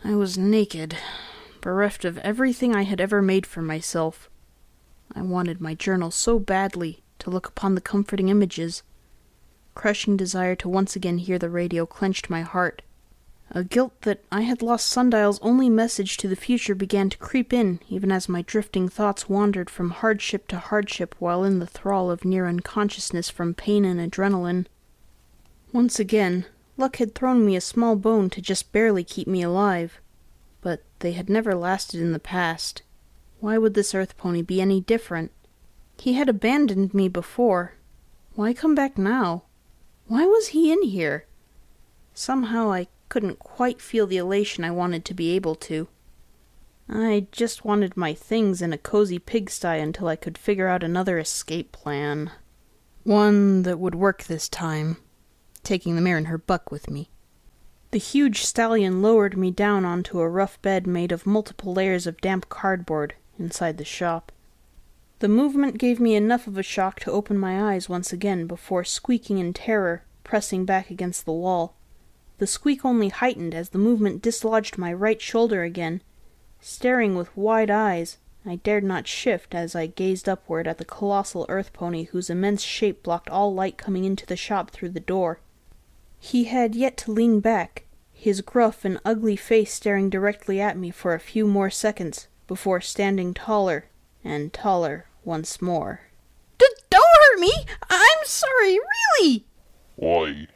I was naked, bereft of everything I had ever made for myself. I wanted my journal so badly to look upon the comforting images. Crushing desire to once again hear the radio clenched my heart. A guilt that I had lost Sundial's only message to the future began to creep in, even as my drifting thoughts wandered from hardship to hardship while in the thrall of near unconsciousness from pain and adrenaline. Once again, luck had thrown me a small bone to just barely keep me alive. But they had never lasted in the past. Why would this Earth pony be any different? He had abandoned me before. Why come back now? Why was he in here? Somehow I couldn't quite feel the elation I wanted to be able to. I just wanted my things in a cozy pigsty until I could figure out another escape plan. One that would work this time, taking the mare and her buck with me. The huge stallion lowered me down onto a rough bed made of multiple layers of damp cardboard inside the shop. The movement gave me enough of a shock to open my eyes once again before squeaking in terror, pressing back against the wall. The squeak only heightened as the movement dislodged my right shoulder again. Staring with wide eyes, I dared not shift as I gazed upward at the colossal earth pony whose immense shape blocked all light coming into the shop through the door. He had yet to lean back, his gruff and ugly face staring directly at me for a few more seconds before standing taller and taller once more. Don't hurt me! I'm sorry, really! Why?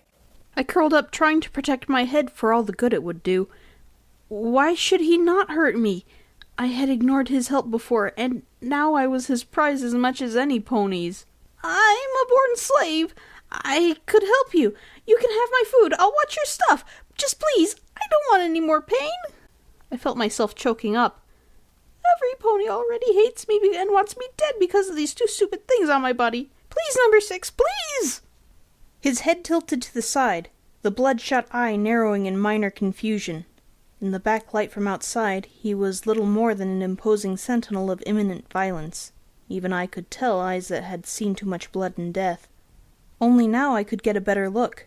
I curled up, trying to protect my head for all the good it would do. Why should he not hurt me? I had ignored his help before, and now I was his prize as much as any pony's. I'm a born slave. I could help you. You can have my food. I'll watch your stuff. Just please, I don't want any more pain. I felt myself choking up. Every pony already hates me and wants me dead because of these two stupid things on my body. Please, number 6, please! His head tilted to the side, the bloodshot eye narrowing in minor confusion. In the backlight from outside, he was little more than an imposing sentinel of imminent violence. Even I could tell eyes that had seen too much blood and death. Only now I could get a better look.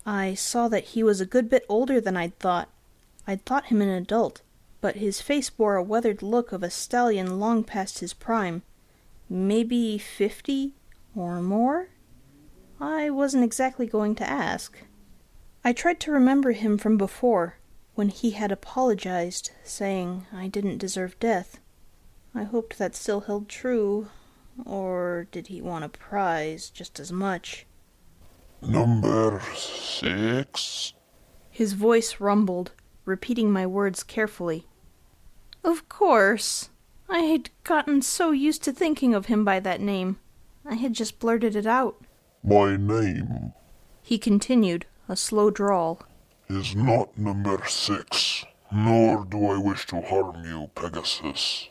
I saw that he was a good bit older than I'd thought. I'd thought him an adult, but his face bore a weathered look of a stallion long past his prime. Maybe 50 or more? I wasn't exactly going to ask. I tried to remember him from before, when he had apologized, saying I didn't deserve death. I hoped that still held true, or did he want a prize just as much? Number 6? His voice rumbled, repeating my words carefully. Of course. I had gotten so used to thinking of him by that name. I had just blurted it out. My name, he continued, a slow drawl, is not number 6, nor do I wish to harm you, Pegasus.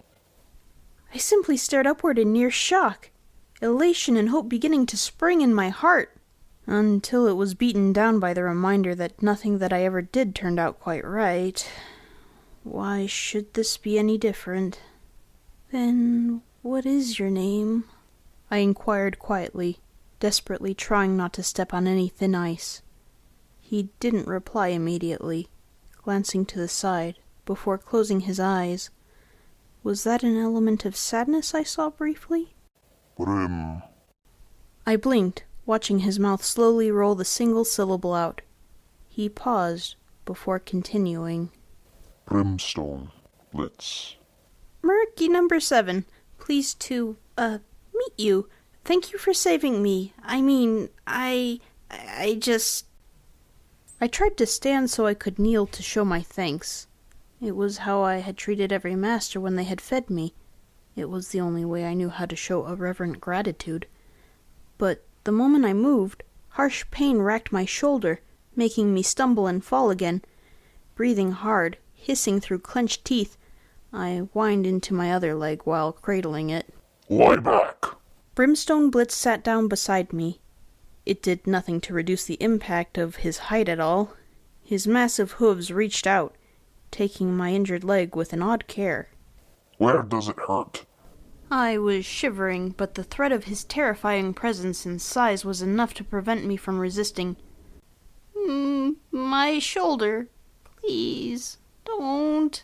I simply stared upward in near shock, elation and hope beginning to spring in my heart, until it was beaten down by the reminder that nothing that I ever did turned out quite right. Why should this be any different? Then what is your name? I inquired quietly, desperately trying not to step on any thin ice. He didn't reply immediately, glancing to the side, before closing his eyes. Was that an element of sadness I saw briefly? Brim. I blinked, watching his mouth slowly roll the single syllable out. He paused, before continuing. Brimstone. Blitz. Murky number 7, pleased to, meet you. Thank you for saving me. I tried to stand so I could kneel to show my thanks. It was how I had treated every master when they had fed me. It was the only way I knew how to show a reverent gratitude. But the moment I moved, harsh pain racked my shoulder, making me stumble and fall again. Breathing hard, hissing through clenched teeth, I whined into my other leg while cradling it. Lie back! Brimstone Blitz sat down beside me. It did nothing to reduce the impact of his height at all. His massive hooves reached out, taking my injured leg with an odd care. Where does it hurt? I was shivering, but the threat of his terrifying presence and size was enough to prevent me from resisting. My shoulder. Please, Don't.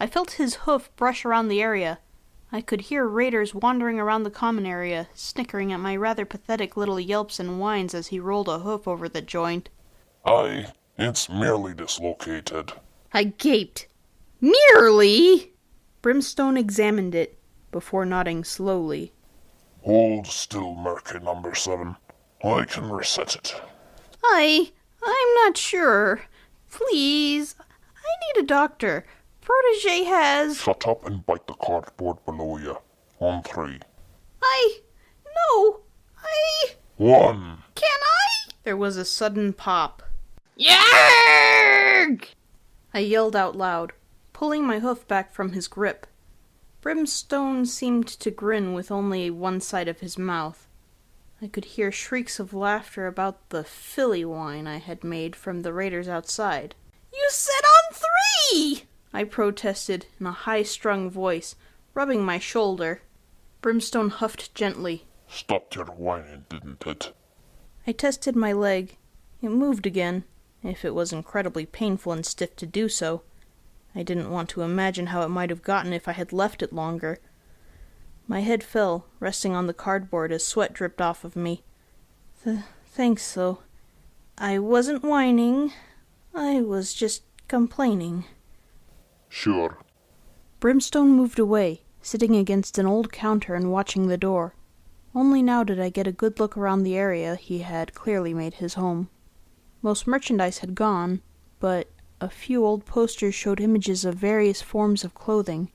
I felt his hoof brush around the area. I could hear raiders wandering around the common area, snickering at my rather pathetic little yelps and whines as he rolled a hoof over the joint. Aye, it's merely dislocated. I gaped. Merely? Brimstone examined it, before nodding slowly. Hold still, Murky number 7. I can reset it. I'm not sure. Please, I need a doctor. Protege has... Shut up and bite the cardboard below you. On 3. No, 1. can I? There was a sudden pop. Yarg! I yelled out loud, pulling my hoof back from his grip. Brimstone seemed to grin with only one side of his mouth. I could hear shrieks of laughter about the filly whine I had made from the raiders outside. You said on 3! I protested in a high-strung voice, rubbing my shoulder. Brimstone huffed gently. Stopped your whining, didn't it? I tested my leg. It moved again, if it was incredibly painful and stiff to do so. I didn't want to imagine how it might have gotten if I had left it longer. My head fell, resting on the cardboard as sweat dripped off of me. Thanks, though. I wasn't whining. I was just complaining. Sure. Brimstone moved away, sitting against an old counter and watching the door. Only now did I get a good look around the area he had clearly made his home. Most merchandise had gone, but a few old posters showed images of various forms of clothing.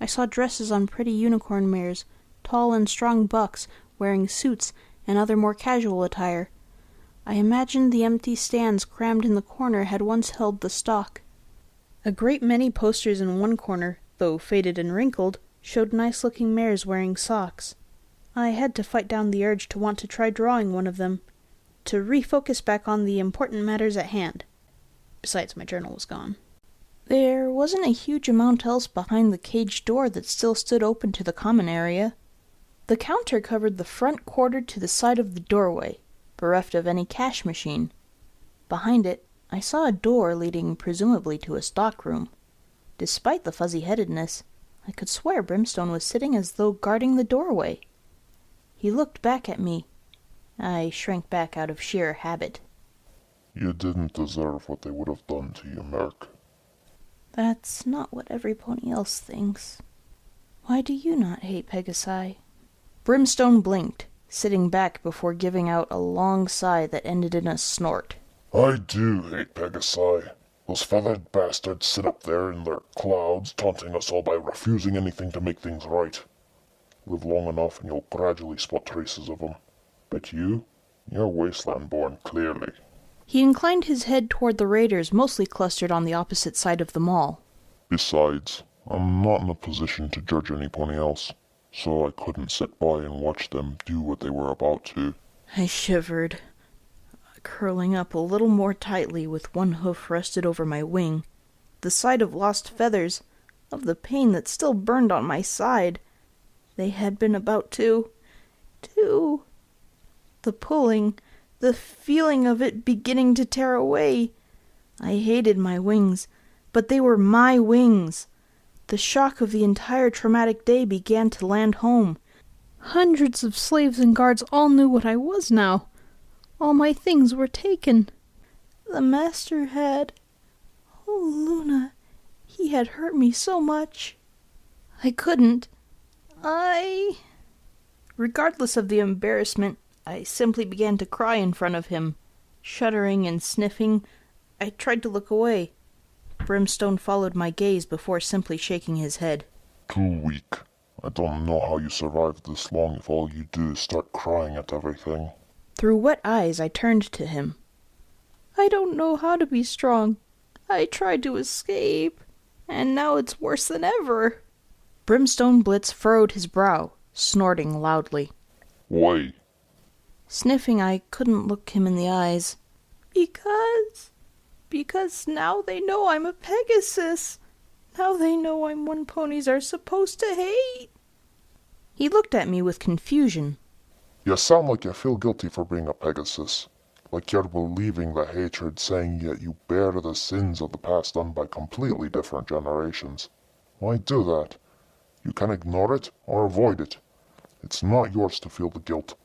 I saw dresses on pretty unicorn mares, tall and strong bucks wearing suits and other more casual attire. I imagined the empty stands crammed in the corner had once held the stock. A great many posters in one corner, though faded and wrinkled, showed nice-looking mares wearing socks. I had to fight down the urge to want to try drawing one of them, to refocus back on the important matters at hand. Besides, my journal was gone. There wasn't a huge amount else behind the caged door that still stood open to the common area. The counter covered the front quarter to the side of the doorway, bereft of any cash machine. Behind it, I saw a door leading presumably to a stockroom. Despite the fuzzy-headedness, I could swear Brimstone was sitting as though guarding the doorway. He looked back at me. I shrank back out of sheer habit. You didn't deserve what they would have done to you, Merc. That's not what every pony else thinks. Why do you not hate Pegasi? Brimstone blinked, sitting back before giving out a long sigh that ended in a snort. I do hate Pegasi. Those feathered bastards sit up there in their clouds, taunting us all by refusing anything to make things right. Live long enough and you'll gradually spot traces of them. But you're wasteland-born, clearly. He inclined his head toward the raiders mostly clustered on the opposite side of the mall. Besides, I'm not in a position to judge any pony else, so I couldn't sit by and watch them do what they were about to. I shivered, curling up a little more tightly with one hoof rested over my wing. The sight of lost feathers, of the pain that still burned on my side. They had been about to... The pulling, the feeling of it beginning to tear away. I hated my wings, but they were my wings. The shock of the entire traumatic day began to land home. Hundreds of slaves and guards all knew what I was now. All my things were taken. The master had... Oh, Luna, he had hurt me so much. I couldn't. Regardless of the embarrassment, I simply began to cry in front of him. Shuddering and sniffing, I tried to look away. Brimstone followed my gaze before simply shaking his head. Too weak. I don't know how you survived this long if all you do is start crying at everything. Through wet eyes, I turned to him. I don't know how to be strong. I tried to escape, and now it's worse than ever. Brimstone Blitz furrowed his brow, snorting loudly. Why? Sniffing, I couldn't look him in the eyes. Because now they know I'm a Pegasus. Now they know I'm one ponies are supposed to hate. He looked at me with confusion. You sound like you feel guilty for being a Pegasus. like you're believing the hatred, saying yet you bear the sins of the past done by completely different generations. Why do that? You can ignore it or avoid it. It's not yours to feel the guilt.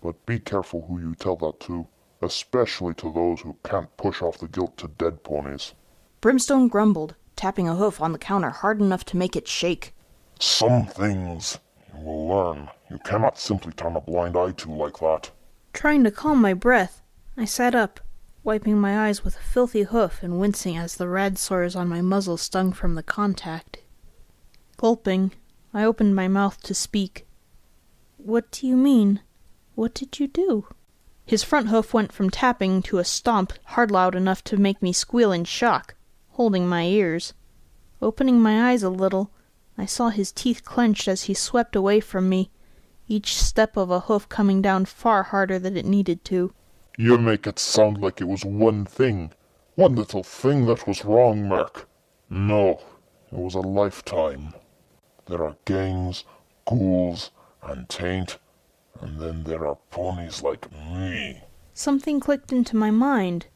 But be careful who you tell that to, especially to those who can't push off the guilt to dead ponies. Brimstone grumbled, tapping a hoof on the counter hard enough to make it shake. Some things you will learn. You cannot simply turn a blind eye to like that. Trying to calm my breath, I sat up, wiping my eyes with a filthy hoof and wincing as the rad sores on my muzzle stung from the contact. Gulping, I opened my mouth to speak. "What do you mean? What did you do?" His front hoof went from tapping to a stomp hard loud enough to make me squeal in shock, holding my ears. Opening my eyes a little, I saw his teeth clenched as he swept away from me, each step of a hoof coming down far harder than it needed to. You make it sound like it was one thing. One little thing that was wrong, Merc. No, it was a lifetime. There are gangs, ghouls, and taint, and then there are ponies like me. Something clicked into my mind.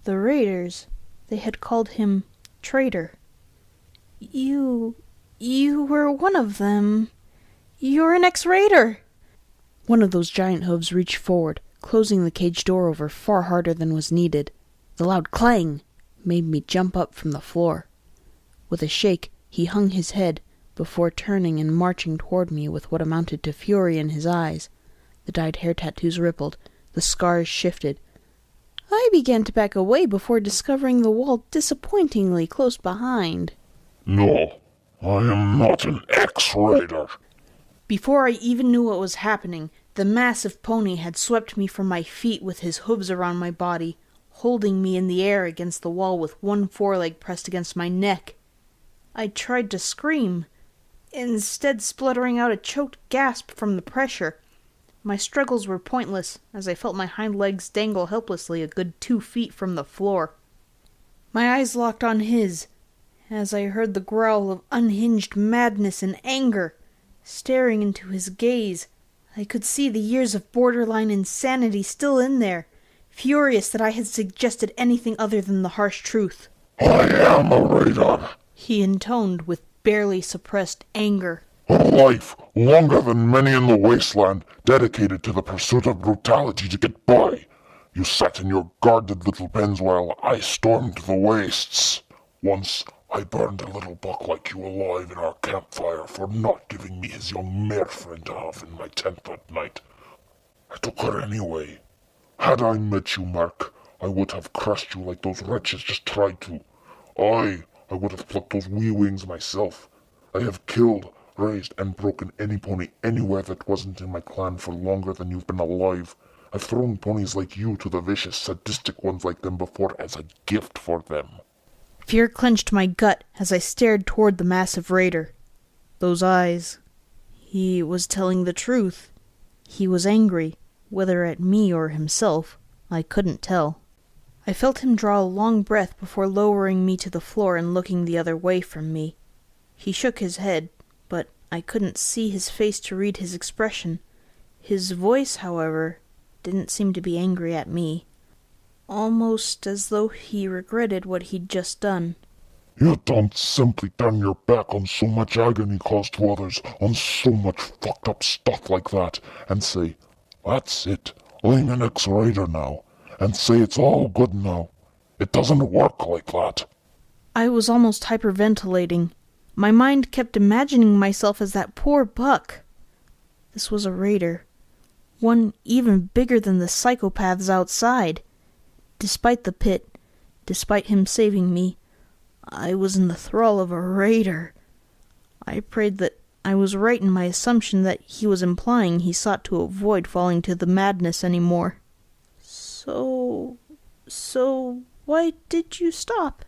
The raiders, they had called him traitor. You were one of them. You're an ex-raider. One of those giant hooves reached forward, closing the cage door over far harder than was needed. The loud clang made me jump up from the floor. With a shake, he hung his head, before turning and marching toward me with what amounted to fury in his eyes. The dyed hair tattoos rippled, the scars shifted. I began to back away before discovering the wall disappointingly close behind. No, I am not an ex-raider. Before I even knew what was happening, the massive pony had swept me from my feet with his hooves around my body, holding me in the air against the wall with one foreleg pressed against my neck. I tried to scream, instead spluttering out a choked gasp from the pressure. My struggles were pointless, as I felt my hind legs dangle helplessly a good 2 feet from the floor. My eyes locked on his, as I heard the growl of unhinged madness and anger. Staring into his gaze, I could see the years of borderline insanity still in there, furious that I had suggested anything other than the harsh truth. I am a raider, he intoned with barely suppressed anger. A life longer than many in the wasteland, dedicated to the pursuit of brutality to get by. You sat in your guarded little pens while I stormed the wastes. Once I burned a little buck like you alive in our campfire for not giving me his young mare friend to have in my tent that night. I took her anyway. Had I met you, Mark, I would have crushed you like those wretches just tried to. I would have plucked those wee wings myself. I have killed, raised, and broken any pony anywhere that wasn't in my clan for longer than you've been alive. I've thrown ponies like you to the vicious, sadistic ones like them before as a gift for them. Fear clenched my gut as I stared toward the massive raider. Those eyes. He was telling the truth. He was angry, whether at me or himself, I couldn't tell. I felt him draw a long breath before lowering me to the floor and looking the other way from me. He shook his head, but I couldn't see his face to read his expression. His voice, however, didn't seem to be angry at me. Almost as though he regretted what he'd just done. You don't simply turn your back on so much agony caused to others, on so much fucked up stuff like that, and say, "That's it, I'm an ex-raider now," and say it's all good now. It doesn't work like that. I was almost hyperventilating. My mind kept imagining myself as that poor buck. This was a raider. One even bigger than the psychopaths outside. Despite the pit, despite him saving me, I was in the thrall of a raider. I prayed that I was right in my assumption that he was implying he sought to avoid falling to the madness anymore. So why did you stop?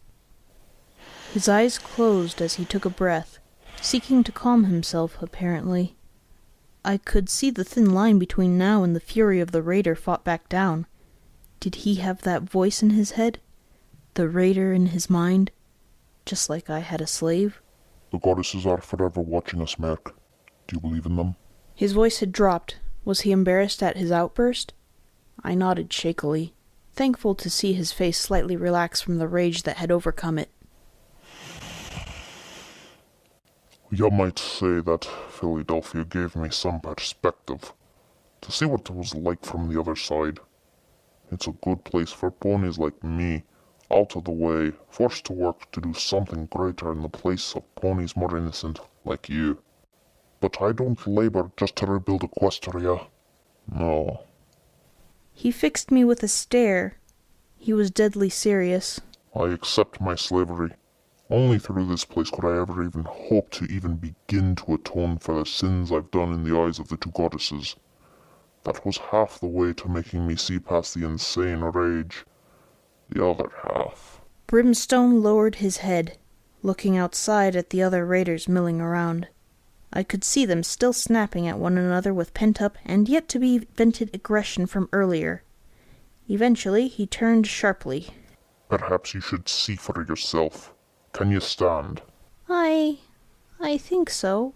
His eyes closed as he took a breath, seeking to calm himself, apparently. I could see the thin line between now and the fury of the raider fought back down. Did he have that voice in his head? The raider in his mind? Just like I had a slave? The goddesses are forever watching us, Merc. Do you believe in them? His voice had dropped. Was he embarrassed at his outburst? I nodded shakily, thankful to see his face slightly relax from the rage that had overcome it. You might say that Philadelphia gave me some perspective, to see what it was like from the other side. It's a good place for ponies like me, out of the way, forced to work to do something greater in the place of ponies more innocent, like you. But I don't labor just to rebuild Equestria. No. He fixed me with a stare. He was deadly serious. I accept my slavery. Only through this place could I ever even hope to even begin to atone for the sins I've done in the eyes of the two goddesses. That was half the way to making me see past the insane rage. The other half. Brimstone lowered his head, looking outside at the other raiders milling around. I could see them still snapping at one another with pent-up and yet-to-be-vented aggression from earlier. Eventually, he turned sharply. Perhaps you should see for yourself. Can you stand? I think so.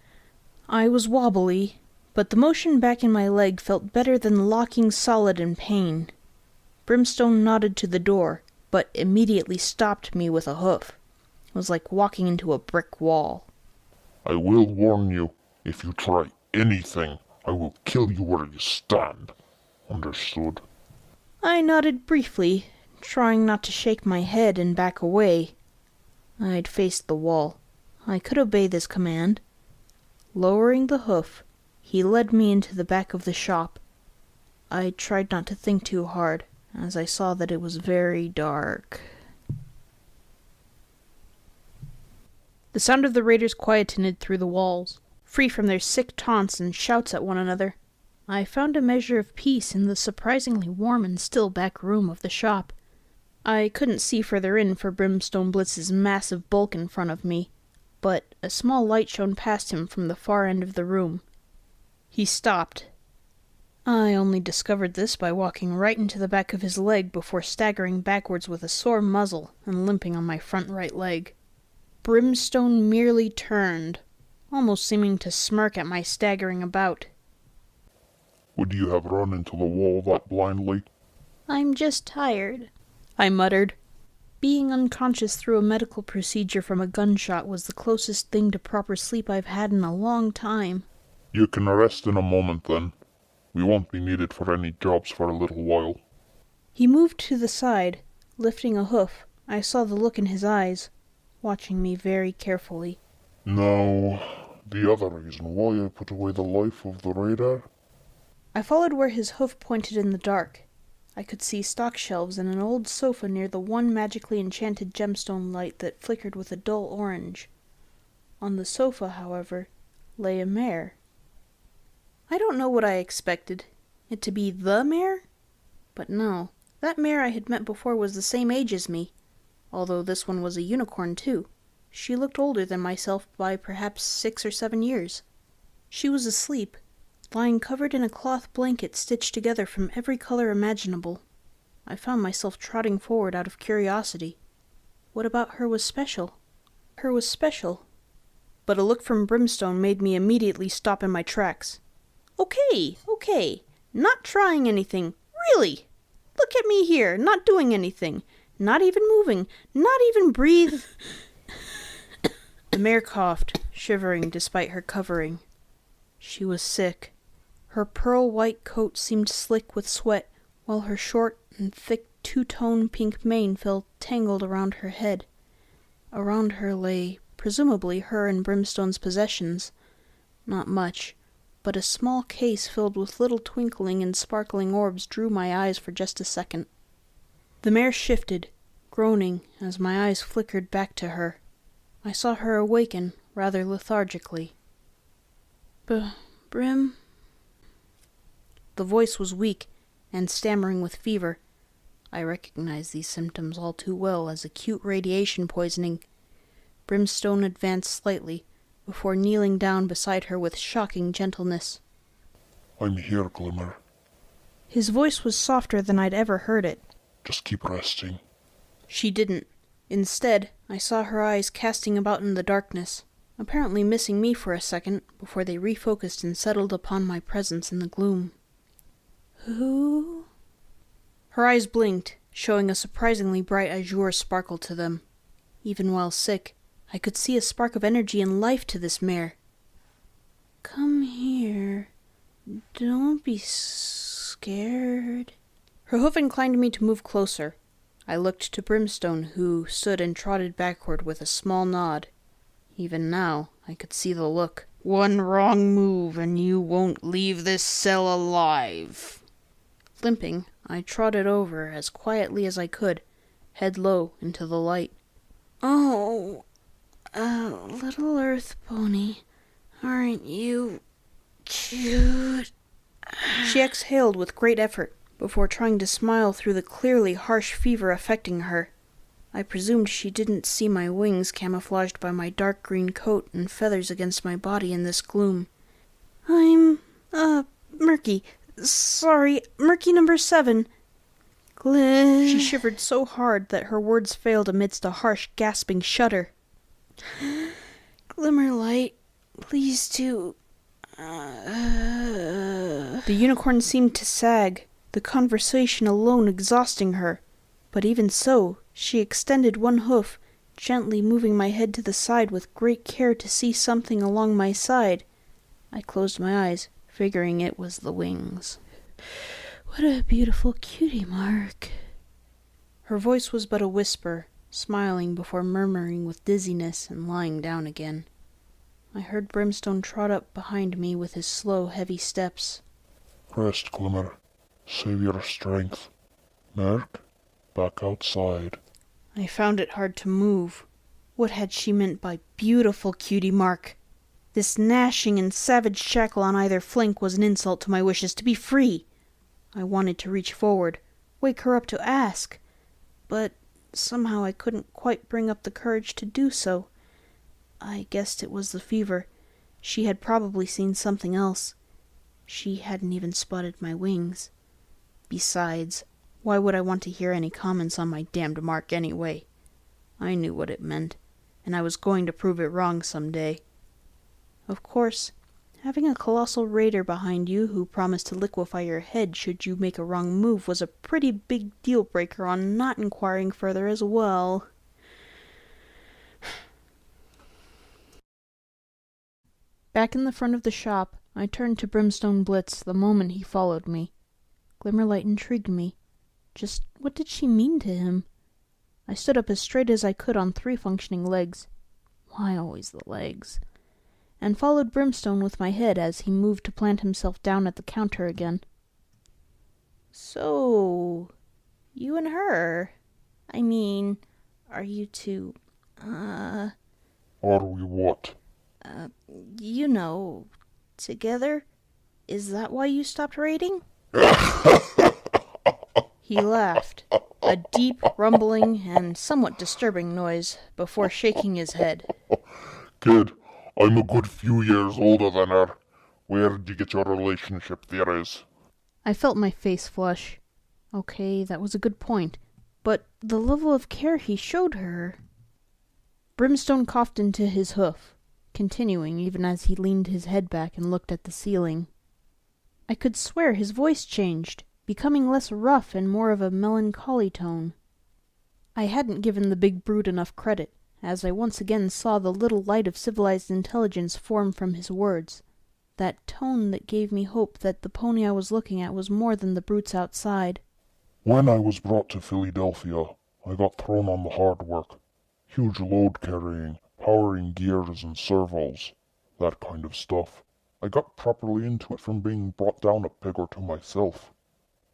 I was wobbly, but the motion back in my leg felt better than locking solid in pain. Brimstone nodded to the door, but immediately stopped me with a hoof. It was like walking into a brick wall. I will warn you, if you try anything, I will kill you where you stand. Understood? I nodded briefly, trying not to shake my head and back away. I'd faced the wall. I could obey this command. Lowering the hoof, he led me into the back of the shop. I tried not to think too hard, as I saw that it was very dark. The sound of the raiders quietened through the walls, free from their sick taunts and shouts at one another. I found a measure of peace in the surprisingly warm and still back room of the shop. I couldn't see further in for Brimstone Blitz's massive bulk in front of me, but a small light shone past him from the far end of the room. He stopped. I only discovered this by walking right into the back of his leg before staggering backwards with a sore muzzle and limping on my front right leg. Brimstone merely turned, almost seeming to smirk at my staggering about. Would you have run into the wall that blindly? I'm just tired, I muttered. Being unconscious through a medical procedure from a gunshot was the closest thing to proper sleep I've had in a long time. You can rest in a moment then. We won't be needed for any jobs for a little while. He moved to the side, lifting a hoof. I saw the look in his eyes, watching me very carefully. Now, the other reason why I put away the life of the raider? I followed where his hoof pointed in the dark. I could see stock shelves and an old sofa near the one magically enchanted gemstone light that flickered with a dull orange. On the sofa, however, lay a mare. I don't know what I expected. It to be the mare? But no, that mare I had met before was the same age as me, although this one was a unicorn too. She looked older than myself by perhaps 6 or 7 years. She was asleep, lying covered in a cloth blanket stitched together from every color imaginable. I found myself trotting forward out of curiosity. What about her was special? Her was special. But a look from Brimstone made me immediately stop in my tracks. Okay. Not trying anything. Really. Look at me here, not doing anything. Not even moving. Not even breathe. The mare coughed, shivering despite her covering. She was sick. Her pearl-white coat seemed slick with sweat, while her short and thick two-tone pink mane fell tangled around her head. Around her lay, presumably, her and Brimstone's possessions. Not much, but a small case filled with little twinkling and sparkling orbs drew my eyes for just a second. The mare shifted, groaning, as my eyes flickered back to her. I saw her awaken, rather lethargically. Brim? The voice was weak, and stammering with fever. I recognized these symptoms all too well as acute radiation poisoning. Brimstone advanced slightly, before kneeling down beside her with shocking gentleness. I'm here, Glimmer. His voice was softer than I'd ever heard it. Just keep resting. She didn't. Instead, I saw her eyes casting about in the darkness, apparently missing me for a second before they refocused and settled upon my presence in the gloom. Who? Her eyes blinked, showing a surprisingly bright azure sparkle to them. Even while sick, I could see a spark of energy and life to this mare. Come here. Don't be scared. Her hoof inclined me to move closer. I looked to Brimstone, who stood and trotted backward with a small nod. Even now, I could see the look. One wrong move and you won't leave this cell alive. Limping, I trotted over as quietly as I could, head low into the light. Oh, little earth pony, aren't you cute? She exhaled with great effort before trying to smile through the clearly harsh fever affecting her. I presumed she didn't see my wings camouflaged by my dark green coat and feathers against my body in this gloom. I'm, Murky. Sorry, Murky number 7. She shivered so hard that her words failed amidst a harsh, gasping shudder. Glimmerlight, please do. The unicorn seemed to sag, the conversation alone exhausting her. But even so, she extended one hoof, gently moving my head to the side with great care to see something along my side. I closed my eyes, figuring it was the wings. What a beautiful cutie mark. Her voice was but a whisper, smiling before murmuring with dizziness and lying down again. I heard Brimstone trot up behind me with his slow, heavy steps. Rest, Glimmer. Save your strength. Merc, back outside. I found it hard to move. What had she meant by beautiful cutie mark? This gnashing and savage shackle on either flank was an insult to my wishes to be free. I wanted to reach forward, wake her up to ask, but somehow I couldn't quite bring up the courage to do so. I guessed it was the fever. She had probably seen something else. She hadn't even spotted my wings. Besides, why would I want to hear any comments on my damned mark anyway? I knew what it meant, and I was going to prove it wrong someday. Of course, having a colossal raider behind you who promised to liquefy your head should you make a wrong move was a pretty big deal-breaker on not inquiring further as well. Back in the front of the shop, I turned to Brimstone Blitz the moment he followed me. Glimmerlight intrigued me. Just what did she mean to him? I stood up as straight as I could on 3 functioning legs. Why always the legs? And followed Brimstone with my head as he moved to plant himself down at the counter again. So, you and her? I mean, are you two, Are we what? you know, together? Is that why you stopped raiding? He laughed, a deep, rumbling, and somewhat disturbing noise, before shaking his head. Kid, I'm a good few years older than her. Where'd you get your relationship theories? I felt my face flush. Okay, that was a good point. But the level of care he showed her... Brimstone coughed into his hoof, continuing even as he leaned his head back and looked at the ceiling. I could swear his voice changed, becoming less rough and more of a melancholy tone. I hadn't given the big brute enough credit, as I once again saw the little light of civilized intelligence form from his words, that tone that gave me hope that the pony I was looking at was more than the brutes outside. When I was brought to Philadelphia, I got thrown on the hard work. Huge load carrying, powering gears and servos, that kind of stuff. I got properly into it from being brought down a peg or two myself.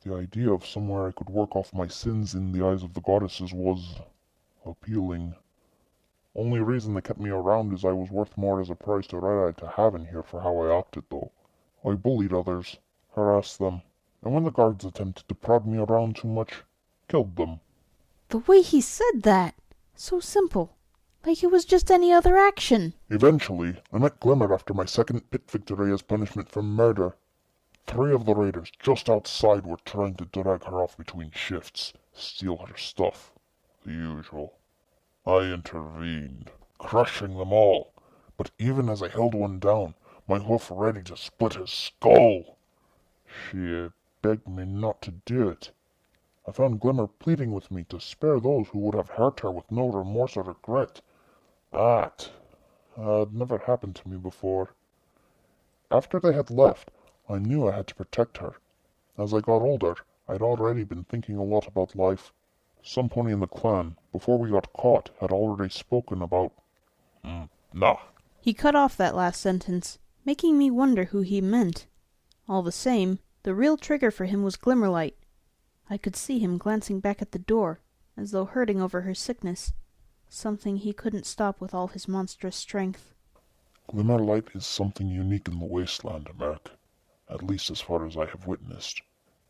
The idea of somewhere I could work off my sins in the eyes of the goddesses was appealing. Only reason they kept me around is I was worth more as a prize to Red-Eye to have in here for how I acted, though. I bullied others, harassed them, and when the guards attempted to prod me around too much, killed them. The way he said that! So simple. Like it was just any other action. Eventually, I met Glimmer after my second pit victory as punishment for murder. 3 of the raiders just outside were trying to drag her off between shifts, steal her stuff. The usual. I intervened, crushing them all, but even as I held one down, my hoof ready to split his skull, she begged me not to do it. I found Glimmer pleading with me to spare those who would have hurt her with no remorse or regret. That had never happened to me before. After they had left, I knew I had to protect her. As I got older, I'd already been thinking a lot about life. Some pony in the clan, before we got caught, had already spoken about... Nah. He cut off that last sentence, making me wonder who he meant. All the same, the real trigger for him was Glimmerlight. I could see him glancing back at the door, as though hurting over her sickness, something he couldn't stop with all his monstrous strength. Glimmerlight is something unique in the wasteland, Merc. At least as far as I have witnessed.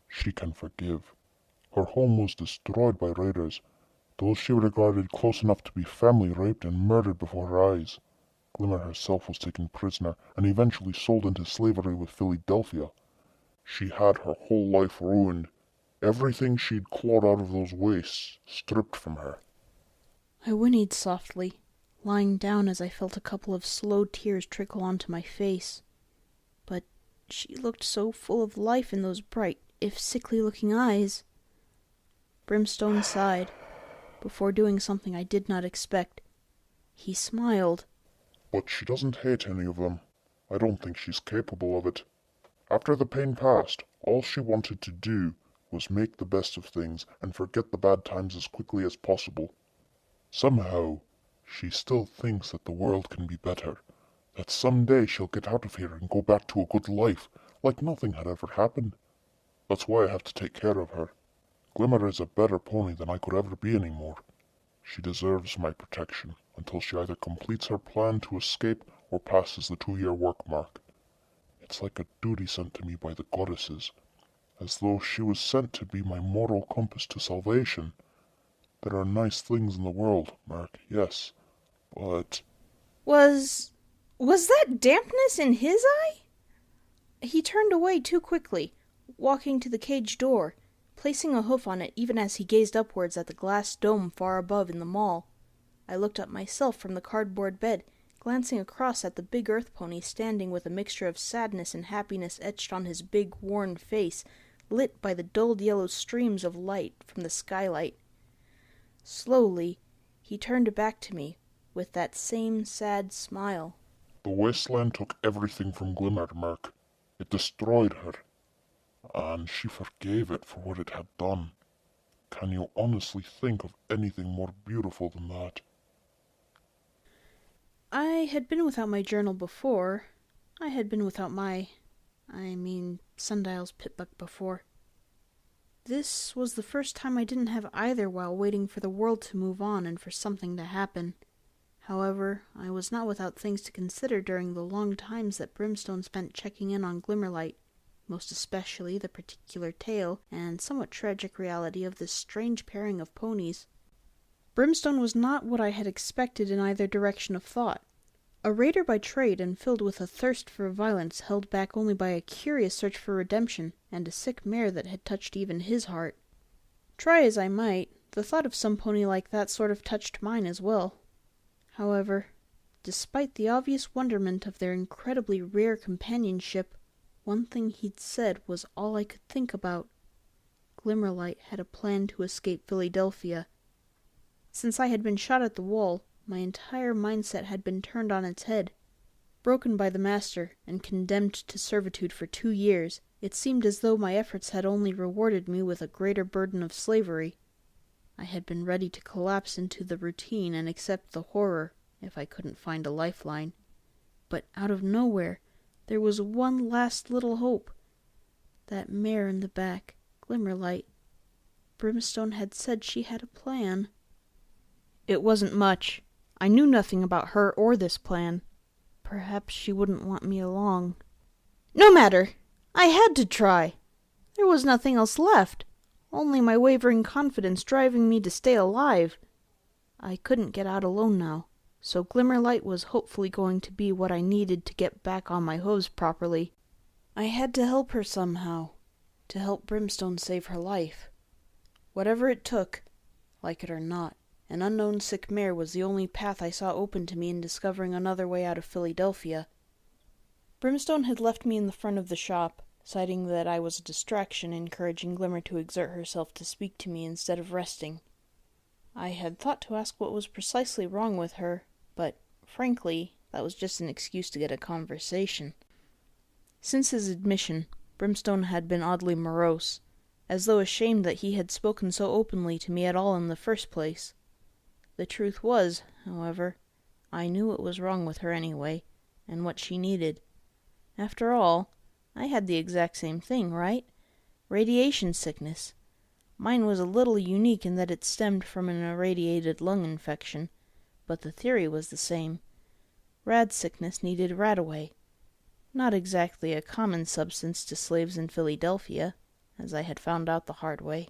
She can forgive. Her home was destroyed by raiders. Those she regarded close enough to be family raped and murdered before her eyes. Glimmer herself was taken prisoner and eventually sold into slavery with Philadelphia. She had her whole life ruined. Everything she'd clawed out of those wastes stripped from her. I whinnied softly, lying down as I felt a couple of slow tears trickle onto my face. But she looked so full of life in those bright, if sickly-looking eyes. Brimstone sighed, before doing something I did not expect. He smiled. But she doesn't hate any of them. I don't think she's capable of it. After the pain passed, all she wanted to do was make the best of things and forget the bad times as quickly as possible. Somehow, she still thinks that the world can be better, that someday she'll get out of here and go back to a good life, like nothing had ever happened. That's why I have to take care of her. Glimmer is a better pony than I could ever be anymore. She deserves my protection until she either completes her plan to escape or passes the 2-year work mark. It's like a duty sent to me by the goddesses, as though she was sent to be my moral compass to salvation. There are nice things in the world, Mark, yes, but... Was that dampness in his eye? He turned away too quickly, walking to the cage door, placing a hoof on it even as he gazed upwards at the glass dome far above in the mall. I looked up myself from the cardboard bed, glancing across at the big earth pony standing with a mixture of sadness and happiness etched on his big, worn face, lit by the dulled yellow streams of light from the skylight. Slowly, he turned back to me, with that same sad smile. The wasteland took everything from Glimmer, Merc. It destroyed her. And she forgave it for what it had done. Can you honestly think of anything more beautiful than that? I had been without my journal before. I had been without Sundial's pitbook before. This was the first time I didn't have either while waiting for the world to move on and for something to happen. However, I was not without things to consider during the long times that Brimstone spent checking in on Glimmerlight, most especially the particular tale and somewhat tragic reality of this strange pairing of ponies. Brimstone was not what I had expected in either direction of thought. A raider by trade and filled with a thirst for violence held back only by a curious search for redemption and a sick mare that had touched even his heart. Try as I might, the thought of some pony like that sort of touched mine as well. However, despite the obvious wonderment of their incredibly rare companionship, one thing he'd said was all I could think about. Glimmerlight had a plan to escape Philadelphia. Since I had been shot at the wall, my entire mindset had been turned on its head. Broken by the master and condemned to servitude for 2 years, it seemed as though my efforts had only rewarded me with a greater burden of slavery. I had been ready to collapse into the routine and accept the horror if I couldn't find a lifeline. But out of nowhere, there was one last little hope. That mare in the back, Glimmerlight. Brimstone had said she had a plan. It wasn't much. I knew nothing about her or this plan. Perhaps she wouldn't want me along. No matter. I had to try. There was nothing else left. Only my wavering confidence driving me to stay alive. I couldn't get out alone now, so Glimmerlight was hopefully going to be what I needed to get back on my hooves properly. I had to help her somehow, to help Brimstone save her life. Whatever it took, like it or not, an unknown sick mare was the only path I saw open to me in discovering another way out of Philadelphia. Brimstone had left me in the front of the shop, citing that I was a distraction, encouraging Glimmer to exert herself to speak to me instead of resting. I had thought to ask what was precisely wrong with her, but, frankly, that was just an excuse to get a conversation. Since his admission, Brimstone had been oddly morose, as though ashamed that he had spoken so openly to me at all in the first place. The truth was, however, I knew what was wrong with her anyway, and what she needed. After all, I had the exact same thing, right? Radiation sickness. Mine was a little unique in that it stemmed from an irradiated lung infection, but the theory was the same. Rad sickness needed radaway. Not exactly a common substance to slaves in Philadelphia, as I had found out the hard way.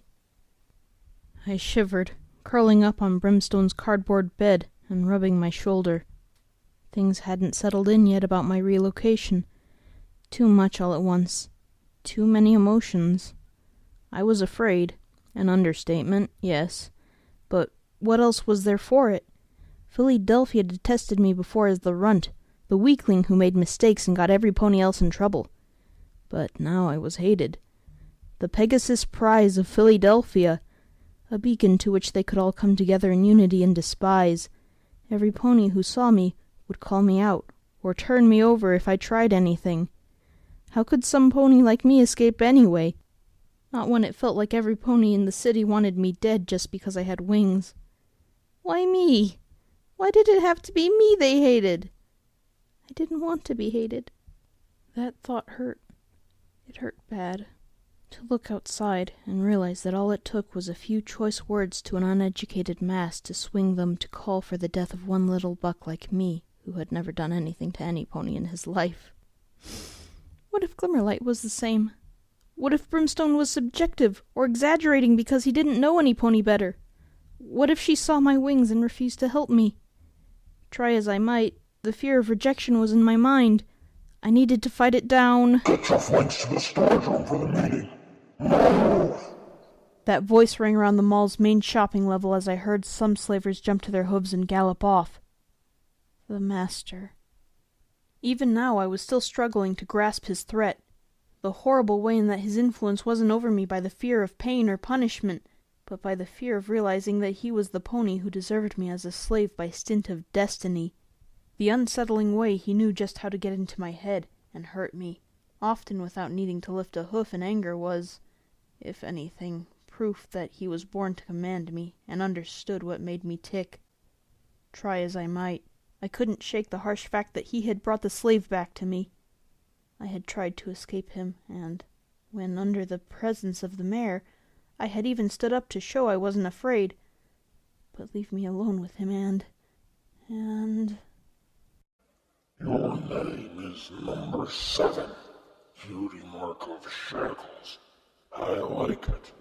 I shivered, curling up on Brimstone's cardboard bed and rubbing my shoulder. Things hadn't settled in yet about my relocation. Too much all at once. Too many emotions. I was afraid. An understatement, yes. But what else was there for it? Philadelphia detested me before as the runt, the weakling who made mistakes and got every pony else in trouble. But now I was hated. The Pegasus prize of Philadelphia, a beacon to which they could all come together in unity and despise. Every pony who saw me would call me out, or turn me over if I tried anything. How could some pony like me escape anyway? Not when it felt like every pony in the city wanted me dead just because I had wings. Why me? Why did it have to be me they hated? I didn't want to be hated. That thought hurt. It hurt bad. To look outside and realize that all it took was a few choice words to an uneducated mass to swing them to call for the death of one little buck like me, who had never done anything to any pony in his life. What if Glimmerlight was the same? What if Brimstone was subjective, or exaggerating because he didn't know any pony better? What if she saw my wings and refused to help me? Try as I might, the fear of rejection was in my mind. I needed to fight it down. Get your flanks to the storage room for the meeting. Move! That voice rang around the mall's main shopping level as I heard some slavers jump to their hooves and gallop off. The master. Even now I was still struggling to grasp his threat, the horrible way in that his influence wasn't over me by the fear of pain or punishment, but by the fear of realizing that he was the pony who deserved me as a slave by stint of destiny. The unsettling way he knew just how to get into my head and hurt me, often without needing to lift a hoof in anger, was, if anything, proof that he was born to command me and understood what made me tick. Try as I might, I couldn't shake the harsh fact that he had brought the slave back to me. I had tried to escape him, and, when under the presence of the mare, I had even stood up to show I wasn't afraid. But leave me alone with him and... Your name is number 7, Cutie Mark of Shackles. I like it.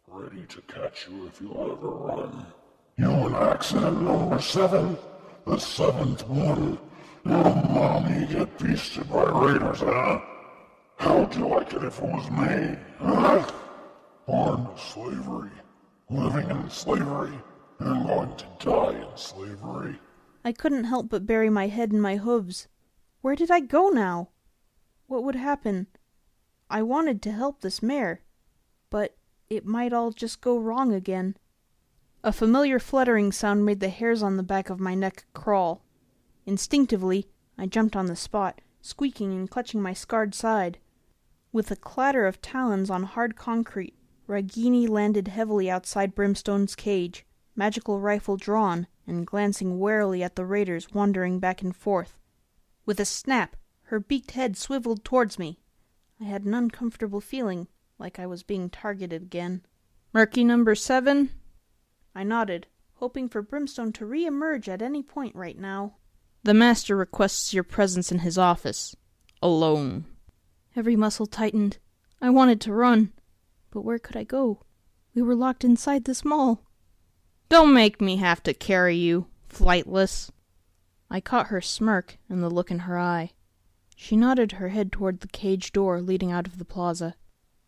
Ready to catch you if you ever run. You an accident number 7? The 7th one? Your mommy get beasted by raiders, huh? How'd you like it if it was me, huh? Born to slavery, living in slavery, and going to die in slavery. I couldn't help but bury my head in my hooves. Where did I go now? What would happen? I wanted to help this mare, but it might all just go wrong again. A familiar fluttering sound made the hairs on the back of my neck crawl. Instinctively, I jumped on the spot, squeaking and clutching my scarred side. With a clatter of talons on hard concrete, Ragini landed heavily outside Brimstone's cage, magical rifle drawn, and glancing warily at the raiders wandering back and forth. With a snap, her beaked head swiveled towards me. I had an uncomfortable feeling, like I was being targeted again. "Murky number 7?" I nodded, hoping for Brimstone to re-emerge at any point right now. "The master requests your presence in his office. Alone." Every muscle tightened. I wanted to run. But where could I go? We were locked inside this mall. "Don't make me have to carry you, flightless." I caught her smirk and the look in her eye. She nodded her head toward the cage door leading out of the plaza.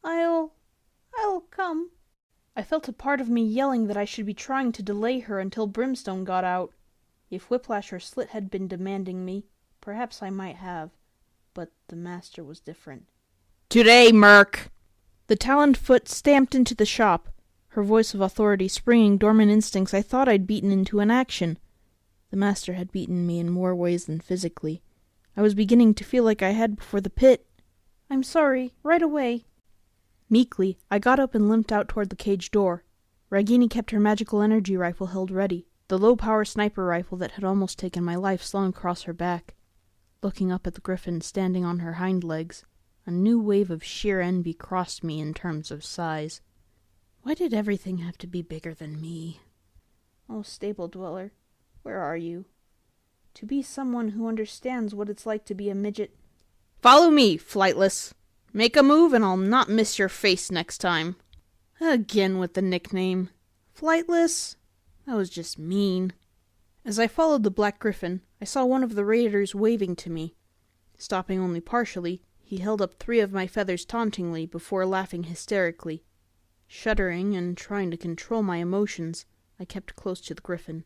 I'll come." I felt a part of me yelling that I should be trying to delay her until Brimstone got out. If Whiplash or Slit had been demanding me, perhaps I might have. But the master was different. Today, Murk! The taloned foot stamped into the shop, her voice of authority springing dormant instincts I thought I'd beaten into an action. The master had beaten me in more ways than physically. I was beginning to feel like I had before the pit. "I'm sorry. Right away." Meekly, I got up and limped out toward the cage door. Ragini kept her magical energy rifle held ready, the low-power sniper rifle that had almost taken my life slung across her back. Looking up at the griffin standing on her hind legs, a new wave of sheer envy crossed me in terms of size. Why did everything have to be bigger than me? Oh, stable dweller, where are you? To be someone who understands what it's like to be a midget. Follow me, Flightless. Make a move and I'll not miss your face next time. Again with the nickname. Flightless? That was just mean. As I followed the black griffin, I saw one of the raiders waving to me. Stopping only partially, he held up 3 of my feathers tauntingly before laughing hysterically. Shuddering and trying to control my emotions, I kept close to the griffin.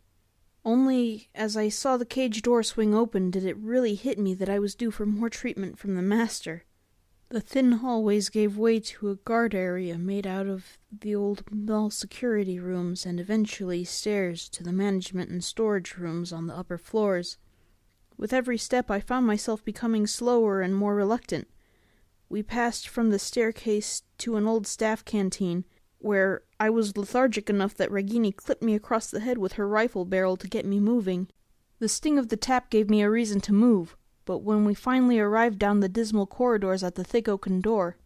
Only as I saw the cage door swing open did it really hit me that I was due for more treatment from the master. The thin hallways gave way to a guard area made out of the old mall security rooms and eventually stairs to the management and storage rooms on the upper floors. With every step I found myself becoming slower and more reluctant. We passed from the staircase to an old staff canteen, where I was lethargic enough that Ragini clipped me across the head with her rifle barrel to get me moving. The sting of the tap gave me a reason to move, but when we finally arrived down the dismal corridors at the thick oaken door,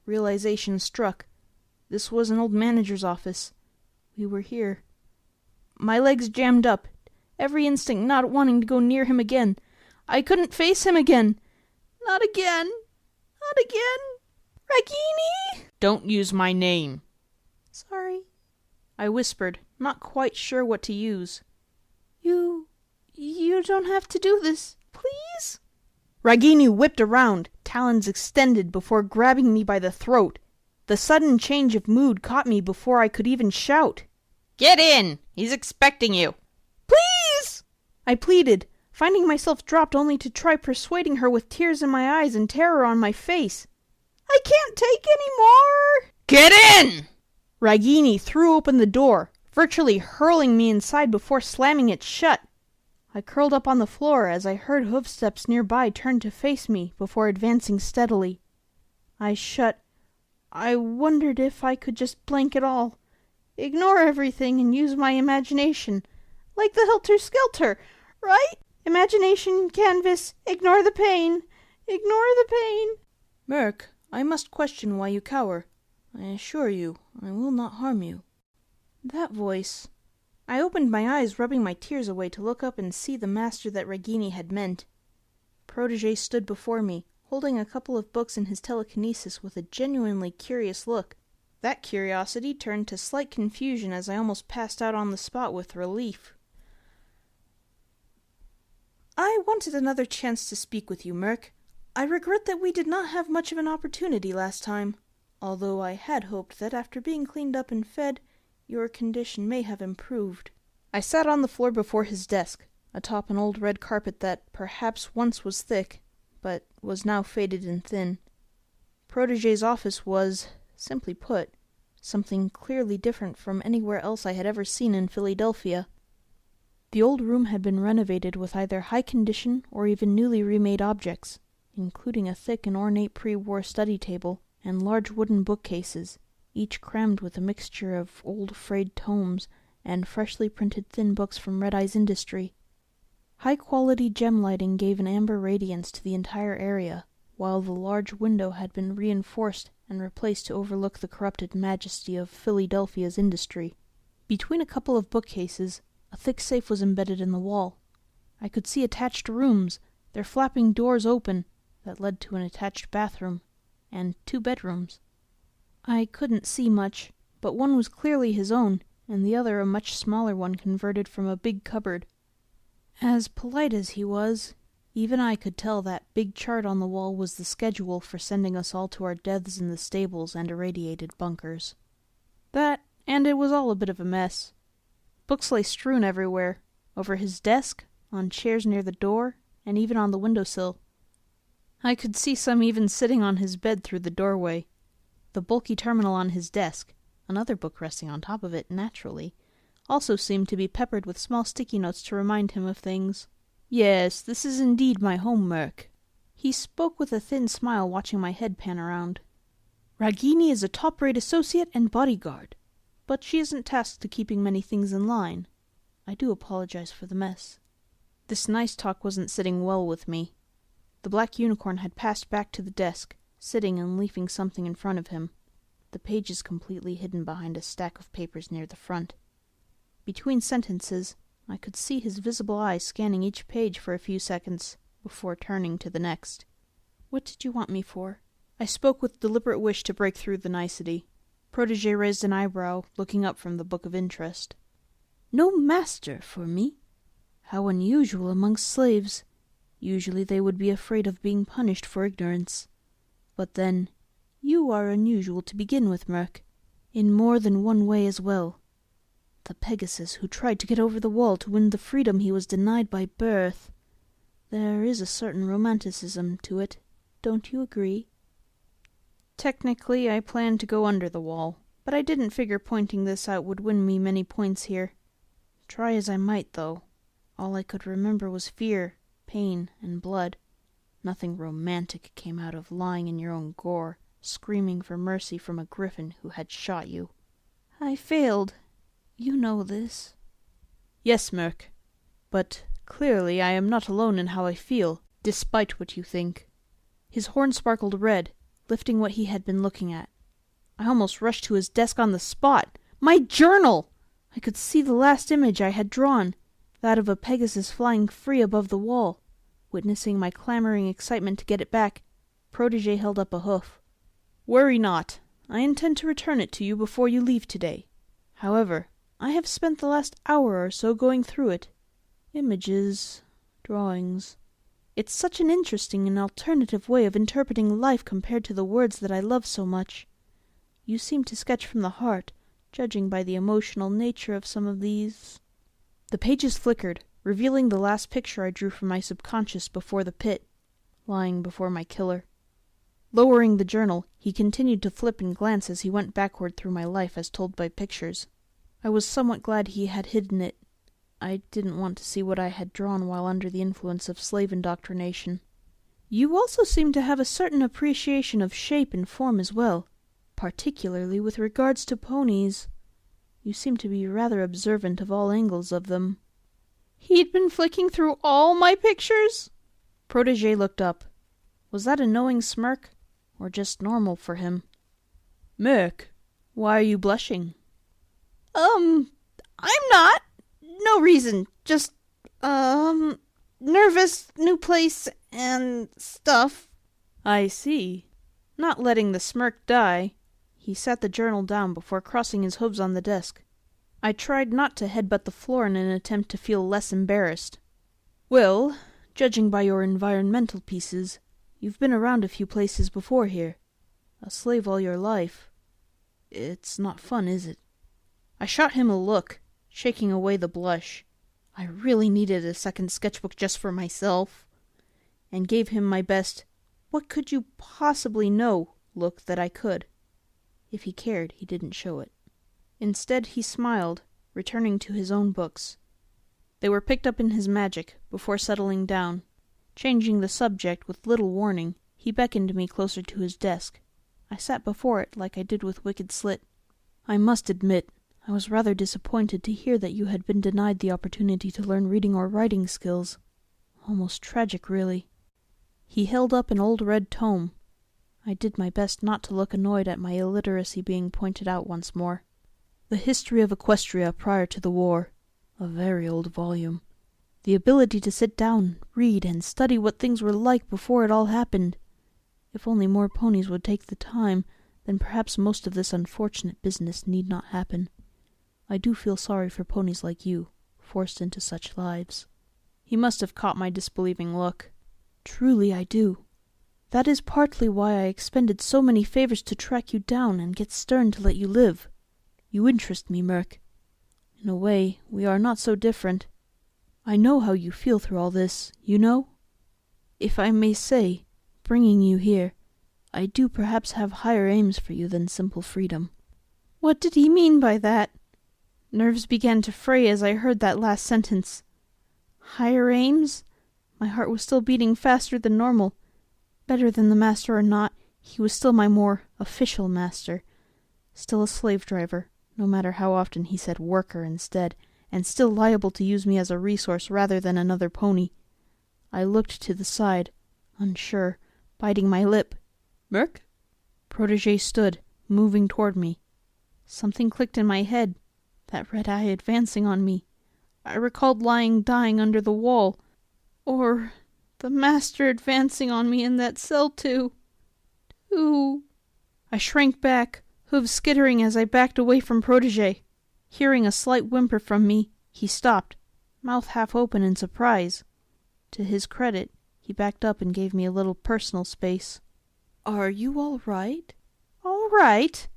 realization struck. This was an old manager's office. We were here. My legs jammed up, every instinct not wanting to go near him again. I couldn't face him again. Not again. Not again. Ragini! Don't use my name. Sorry, I whispered, not quite sure what to use. You don't have to do this, please? Ragini whipped around, talons extended before grabbing me by the throat. The sudden change of mood caught me before I could even shout. Get in! He's expecting you. Please! I pleaded, finding myself dropped only to try persuading her with tears in my eyes and terror on my face. I can't take any more! Get in! Ragini threw open the door, virtually hurling me inside before slamming it shut. I curled up on the floor as I heard hoofsteps nearby turn to face me before advancing steadily. Eyes shut, I wondered if I could just blank it all, ignore everything and use my imagination, like the helter-skelter, right? Imagination, canvas, ignore the pain, ignore the pain. Murk, I must question why you cower. I assure you, I will not harm you. That voice. I opened my eyes, rubbing my tears away to look up and see the master that Ragini had meant. Protégé stood before me, holding a couple of books in his telekinesis with a genuinely curious look. That curiosity turned to slight confusion as I almost passed out on the spot with relief. I wanted another chance to speak with you, Murk. I regret that we did not have much of an opportunity last time. Although I had hoped that after being cleaned up and fed, your condition may have improved. I sat on the floor before his desk, atop an old red carpet that perhaps once was thick, but was now faded and thin. Protégé's office was, simply put, something clearly different from anywhere else I had ever seen in Philadelphia. The old room had been renovated with either high condition or even newly remade objects, including a thick and ornate pre-war study table, and large wooden bookcases, each crammed with a mixture of old frayed tomes and freshly printed thin books from Red Eye's industry. High-quality gem lighting gave an amber radiance to the entire area, while the large window had been reinforced and replaced to overlook the corrupted majesty of Philadelphia's industry. Between a couple of bookcases, a thick safe was embedded in the wall. I could see attached rooms, their flapping doors open, that led to an attached bathroom, and 2 bedrooms. I couldn't see much, but one was clearly his own, and the other a much smaller one converted from a big cupboard. As polite as he was, even I could tell that big chart on the wall was the schedule for sending us all to our deaths in the stables and irradiated bunkers. That, and it was all a bit of a mess. Books lay strewn everywhere, over his desk, on chairs near the door, and even on the windowsill. I could see some even sitting on his bed through the doorway. The bulky terminal on his desk, another book resting on top of it naturally, also seemed to be peppered with small sticky notes to remind him of things. "Yes, this is indeed my home, Murk." He spoke with a thin smile, watching my head pan around. "Ragini is a top-rate associate and bodyguard, but she isn't tasked to keeping many things in line. I do apologize for the mess." This nice talk wasn't sitting well with me. The black unicorn had passed back to the desk, sitting and leafing something in front of him, the pages completely hidden behind a stack of papers near the front. Between sentences, I could see his visible eyes scanning each page for a few seconds before turning to the next. "What did you want me for?" I spoke with deliberate wish to break through the nicety. Protégé raised an eyebrow, looking up from the book of interest. "No master for me? How unusual amongst slaves. Usually they would be afraid of being punished for ignorance. But then, you are unusual to begin with, Murk, in more than one way as well. The Pegasus who tried to get over the wall to win the freedom he was denied by birth. There is a certain romanticism to it, don't you agree?" Technically, I planned to go under the wall, but I didn't figure pointing this out would win me many points here. Try as I might, though, all I could remember was fear, pain, and blood. Nothing romantic came out of lying in your own gore, screaming for mercy from a griffin who had shot you. "I failed. You know this." "Yes, Murk. But clearly I am not alone in how I feel, despite what you think." His horn sparkled red, lifting what he had been looking at. I almost rushed to his desk on the spot. My journal! I could see the last image I had drawn, that of a Pegasus flying free above the wall. Witnessing my clamoring excitement to get it back, Protégé held up a hoof. "Worry not. I intend to return it to you before you leave today. However, I have spent the last hour or so going through it. Images, drawings. It's such an interesting and alternative way of interpreting life compared to the words that I love so much. You seem to sketch from the heart, judging by the emotional nature of some of these." The pages flickered, revealing the last picture I drew from my subconscious before the pit, lying before my killer. Lowering the journal, he continued to flip and glance as he went backward through my life as told by pictures. I was somewhat glad he had hidden it. I didn't want to see what I had drawn while under the influence of slave indoctrination. "You also seem to have a certain appreciation of shape and form as well, particularly with regards to ponies. You seem to be rather observant of all angles of them." He'd been flicking through all my pictures? Protégé looked up. Was that a knowing smirk, or just normal for him? "Murk, why are you blushing?" I'm not. No reason. Just, nervous, new place, and stuff." "I see." Not letting the smirk die, he sat the journal down before crossing his hooves on the desk. I tried not to headbutt the floor in an attempt to feel less embarrassed. "Well, judging by your environmental pieces, you've been around a few places before here. A slave all your life. It's not fun, is it?" I shot him a look, shaking away the blush. I really needed a second sketchbook just for myself, and gave him my best "what could you possibly know" look that I could. If he cared, he didn't show it. Instead, he smiled, returning to his own books. They were picked up in his magic, before settling down. Changing the subject with little warning, he beckoned me closer to his desk. I sat before it like I did with Wicked Slit. "I must admit, I was rather disappointed to hear that you had been denied the opportunity to learn reading or writing skills. Almost tragic, really." He held up an old red tome. I did my best not to look annoyed at my illiteracy being pointed out once more. "The History of Equestria prior to the war. A very old volume. The ability to sit down, read, and study what things were like before it all happened. If only more ponies would take the time, then perhaps most of this unfortunate business need not happen. I do feel sorry for ponies like you, forced into such lives." He must have caught my disbelieving look. "Truly I do. That is partly why I expended so many favors to track you down and get Stern to let you live. You interest me, Murk. In a way, we are not so different. I know how you feel through all this, you know? If I may say, bringing you here, I do perhaps have higher aims for you than simple freedom." What did he mean by that? Nerves began to fray as I heard that last sentence. Higher aims? My heart was still beating faster than normal. Better than the master or not, he was still my more official master. Still a slave driver, no matter how often he said worker instead, and still liable to use me as a resource rather than another pony. I looked to the side, unsure, biting my lip. "Murk?" Protégé stood, moving toward me. Something clicked in my head, that red eye advancing on me. I recalled lying dying under the wall, or the master advancing on me in that cell too. I shrank back, hooves skittering as I backed away from Protégé. Hearing a slight whimper from me, he stopped, mouth half open in surprise. To his credit, he backed up and gave me a little personal space. "Are you all right?" All right?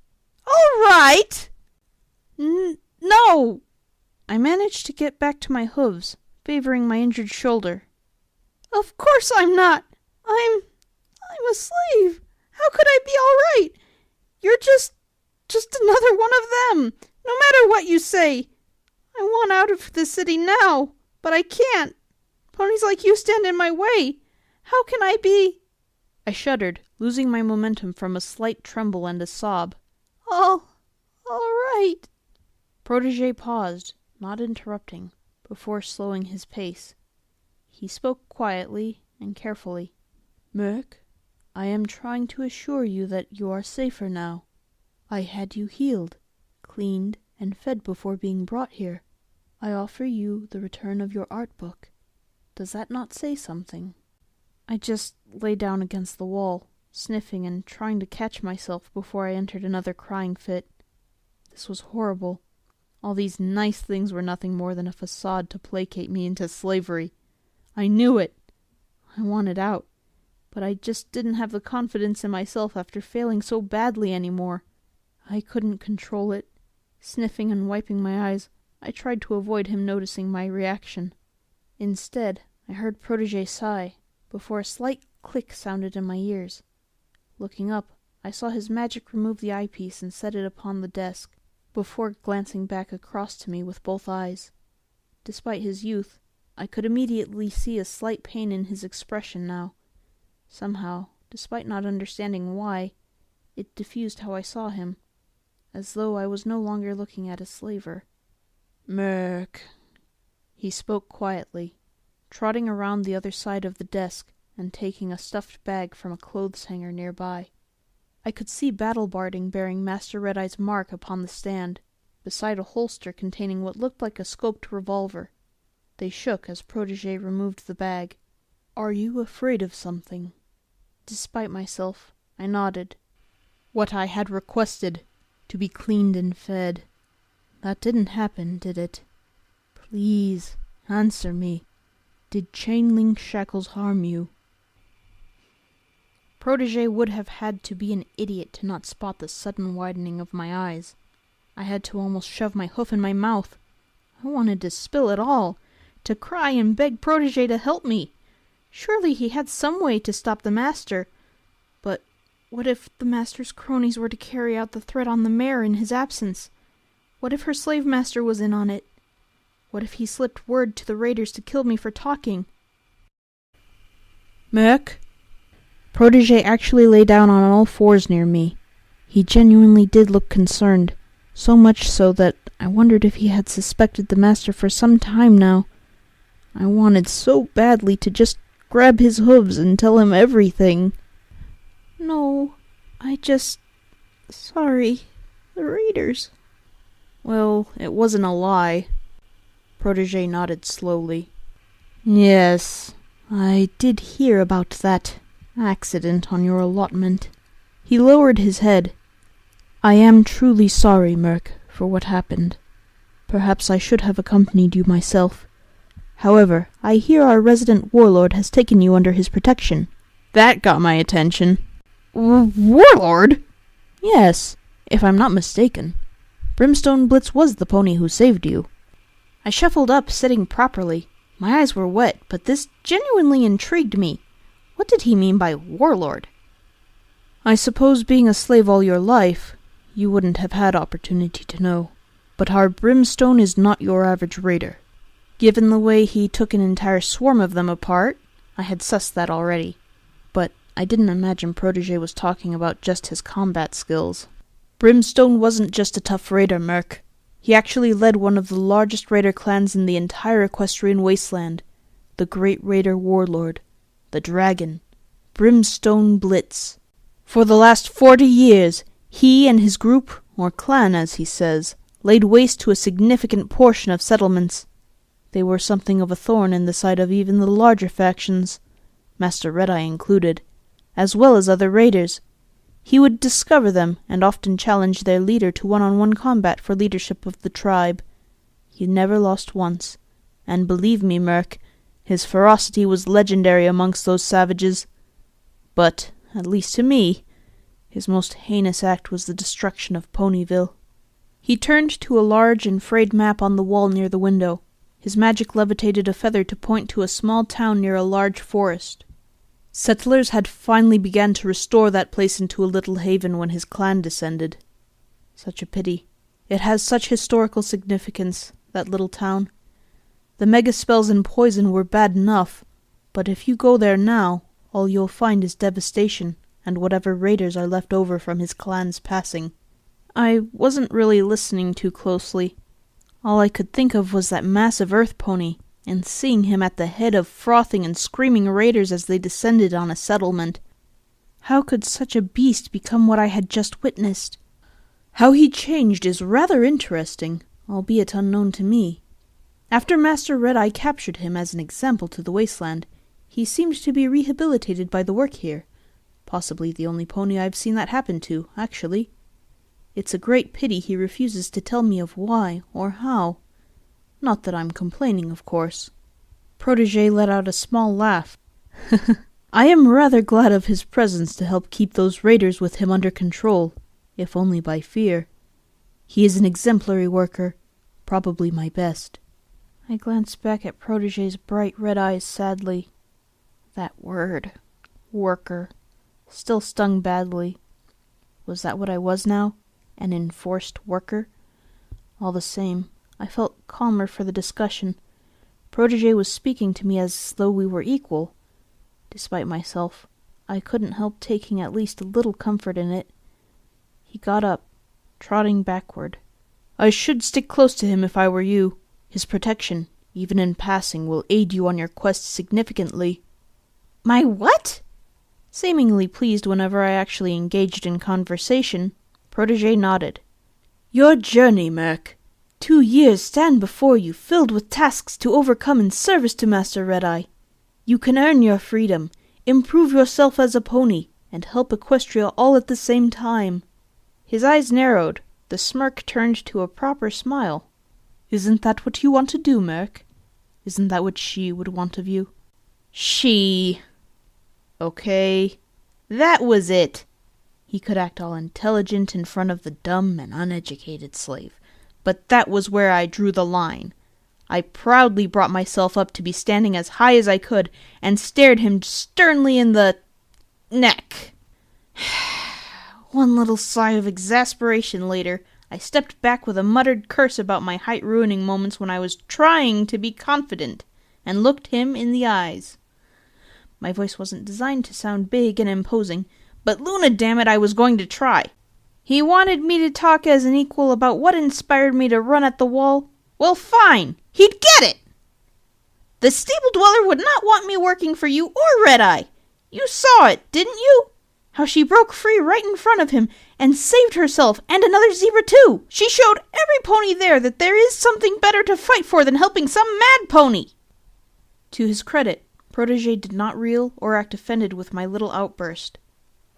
All right? No! I managed to get back to my hooves, favoring my injured shoulder. Of course I'm not! I'm a slave! How could I be all right? You're just another one of them, no matter what you say. I want out of the city now, but I can't. Ponies like you stand in my way. How can I be? I shuddered, losing my momentum from a slight tremble and a sob. All right. Protégé paused, not interrupting, before slowing his pace. He spoke quietly and carefully. "Murk, I am trying to assure you that you are safer now. I had you healed, cleaned, and fed before being brought here. I offer you the return of your art book. Does that not say something?" I just lay down against the wall, sniffing and trying to catch myself before I entered another crying fit. This was horrible. All these nice things were nothing more than a facade to placate me into slavery. I knew it. I wanted out, but I just didn't have the confidence in myself after failing so badly anymore. I couldn't control it. Sniffing and wiping my eyes, I tried to avoid him noticing my reaction. Instead, I heard Protégé sigh, before a slight click sounded in my ears. Looking up, I saw his magic remove the eyepiece and set it upon the desk, before glancing back across to me with both eyes. Despite his youth, I could immediately see a slight pain in his expression now. Somehow, despite not understanding why, it diffused how I saw him, as though I was no longer looking at a slaver. "Murk," he spoke quietly, trotting around the other side of the desk and taking a stuffed bag from a clothes hanger nearby. I could see battle barding bearing Master Red-Eye's mark upon the stand, beside a holster containing what looked like a scoped revolver. They shook as Protégé removed the bag. "Are you afraid of something?" Despite myself, I nodded. What I had requested, to be cleaned and fed. That didn't happen, did it? Please, answer me. Did chain-link shackles harm you? Protégé would have had to be an idiot to not spot the sudden widening of my eyes. I had to almost shove my hoof in my mouth. I wanted to spill it all, to cry and beg Protégé to help me. Surely he had some way to stop the master. But what if the master's cronies were to carry out the threat on the mare in his absence? What if her slave master was in on it? What if he slipped word to the raiders to kill me for talking? "Murk?" Protégé actually lay down on all fours near me. He genuinely did look concerned, so much so that I wondered if he had suspected the master for some time now. I wanted so badly to just grab his hooves and tell him everything. "No, sorry, the raiders." Well, it wasn't a lie. Protégé nodded slowly. "Yes, I did hear about that accident on your allotment." He lowered his head. "I am truly sorry, Murk, for what happened. Perhaps I should have accompanied you myself. However, I hear our resident warlord has taken you under his protection." That got my attention. "Warlord?" "Yes, if I'm not mistaken. Brimstone Blitz was the pony who saved you." I shuffled up, sitting properly. My eyes were wet, but this genuinely intrigued me. What did he mean by warlord? I suppose being a slave all your life, you wouldn't have had opportunity to know. But our Brimstone is not your average raider. Given the way he took an entire swarm of them apart, I had sussed that already. But I didn't imagine Protege was talking about just his combat skills. Brimstone wasn't just a tough raider, Murk. He actually led one of the largest raider clans in the entire Equestrian wasteland. The Great Raider Warlord. The Dragon. Brimstone Blitz. For the last 40 years, he and his group, or clan as he says, laid waste to a significant portion of settlements. They were something of a thorn in the side of even the larger factions, Master Red-Eye included, as well as other raiders. He would discover them and often challenge their leader to one-on-one combat for leadership of the tribe. He never lost once, and believe me, Murk, his ferocity was legendary amongst those savages. But, at least to me, his most heinous act was the destruction of Ponyville. He turned to a large and frayed map on the wall near the window. His magic levitated a feather to point to a small town near a large forest. Settlers had finally begun to restore that place into a little haven when his clan descended. Such a pity. It has such historical significance, that little town. The mega spells and poison were bad enough, but if you go there now, all you'll find is devastation, and whatever raiders are left over from his clan's passing. I wasn't really listening too closely. All I could think of was that massive earth pony, and seeing him at the head of frothing and screaming raiders as they descended on a settlement. How could such a beast become what I had just witnessed? How he changed is rather interesting, albeit unknown to me. After Master Red-Eye captured him as an example to the wasteland, he seemed to be rehabilitated by the work here. Possibly the only pony I've seen that happen to, actually. It's a great pity he refuses to tell me of why or how. Not that I'm complaining, of course. Protege let out a small laugh. I am rather glad of his presence to help keep those raiders with him under control, if only by fear. He is an exemplary worker, probably my best. I glanced back at Protege's bright red eyes sadly. That word, worker, still stung badly. Was that what I was now? An enforced worker? All the same, I felt calmer for the discussion. Protege was speaking to me as though we were equal. Despite myself, I couldn't help taking at least a little comfort in it. He got up, trotting backward. I should stick close to him if I were you. His protection, even in passing, will aid you on your quest significantly. My what? Seemingly pleased whenever I actually engaged in conversation, Protege nodded. Your journey, Murk. 2 years stand before you, filled with tasks to overcome in service to Master Red-Eye. You can earn your freedom, improve yourself as a pony, and help Equestria all at the same time. His eyes narrowed, the smirk turned to a proper smile. Isn't that what you want to do, Murk? Isn't that what she would want of you? She... Okay, that was it. He could act all intelligent in front of the dumb and uneducated slave, but that was where I drew the line. I proudly brought myself up to be standing as high as I could, and stared him sternly in the... neck. One little sigh of exasperation later, I stepped back with a muttered curse about my height-ruining moments when I was trying to be confident, and looked him in the eyes. My voice wasn't designed to sound big and imposing, but Luna, damn it, I was going to try. He wanted me to talk as an equal about what inspired me to run at the wall. Well, fine, he'd get it! The Stable Dweller would not want me working for you or Red-Eye. You saw it, didn't you? How she broke free right in front of him and saved herself and another zebra too. She showed every pony there that there is something better to fight for than helping some mad pony. To his credit, Protege did not reel or act offended with my little outburst.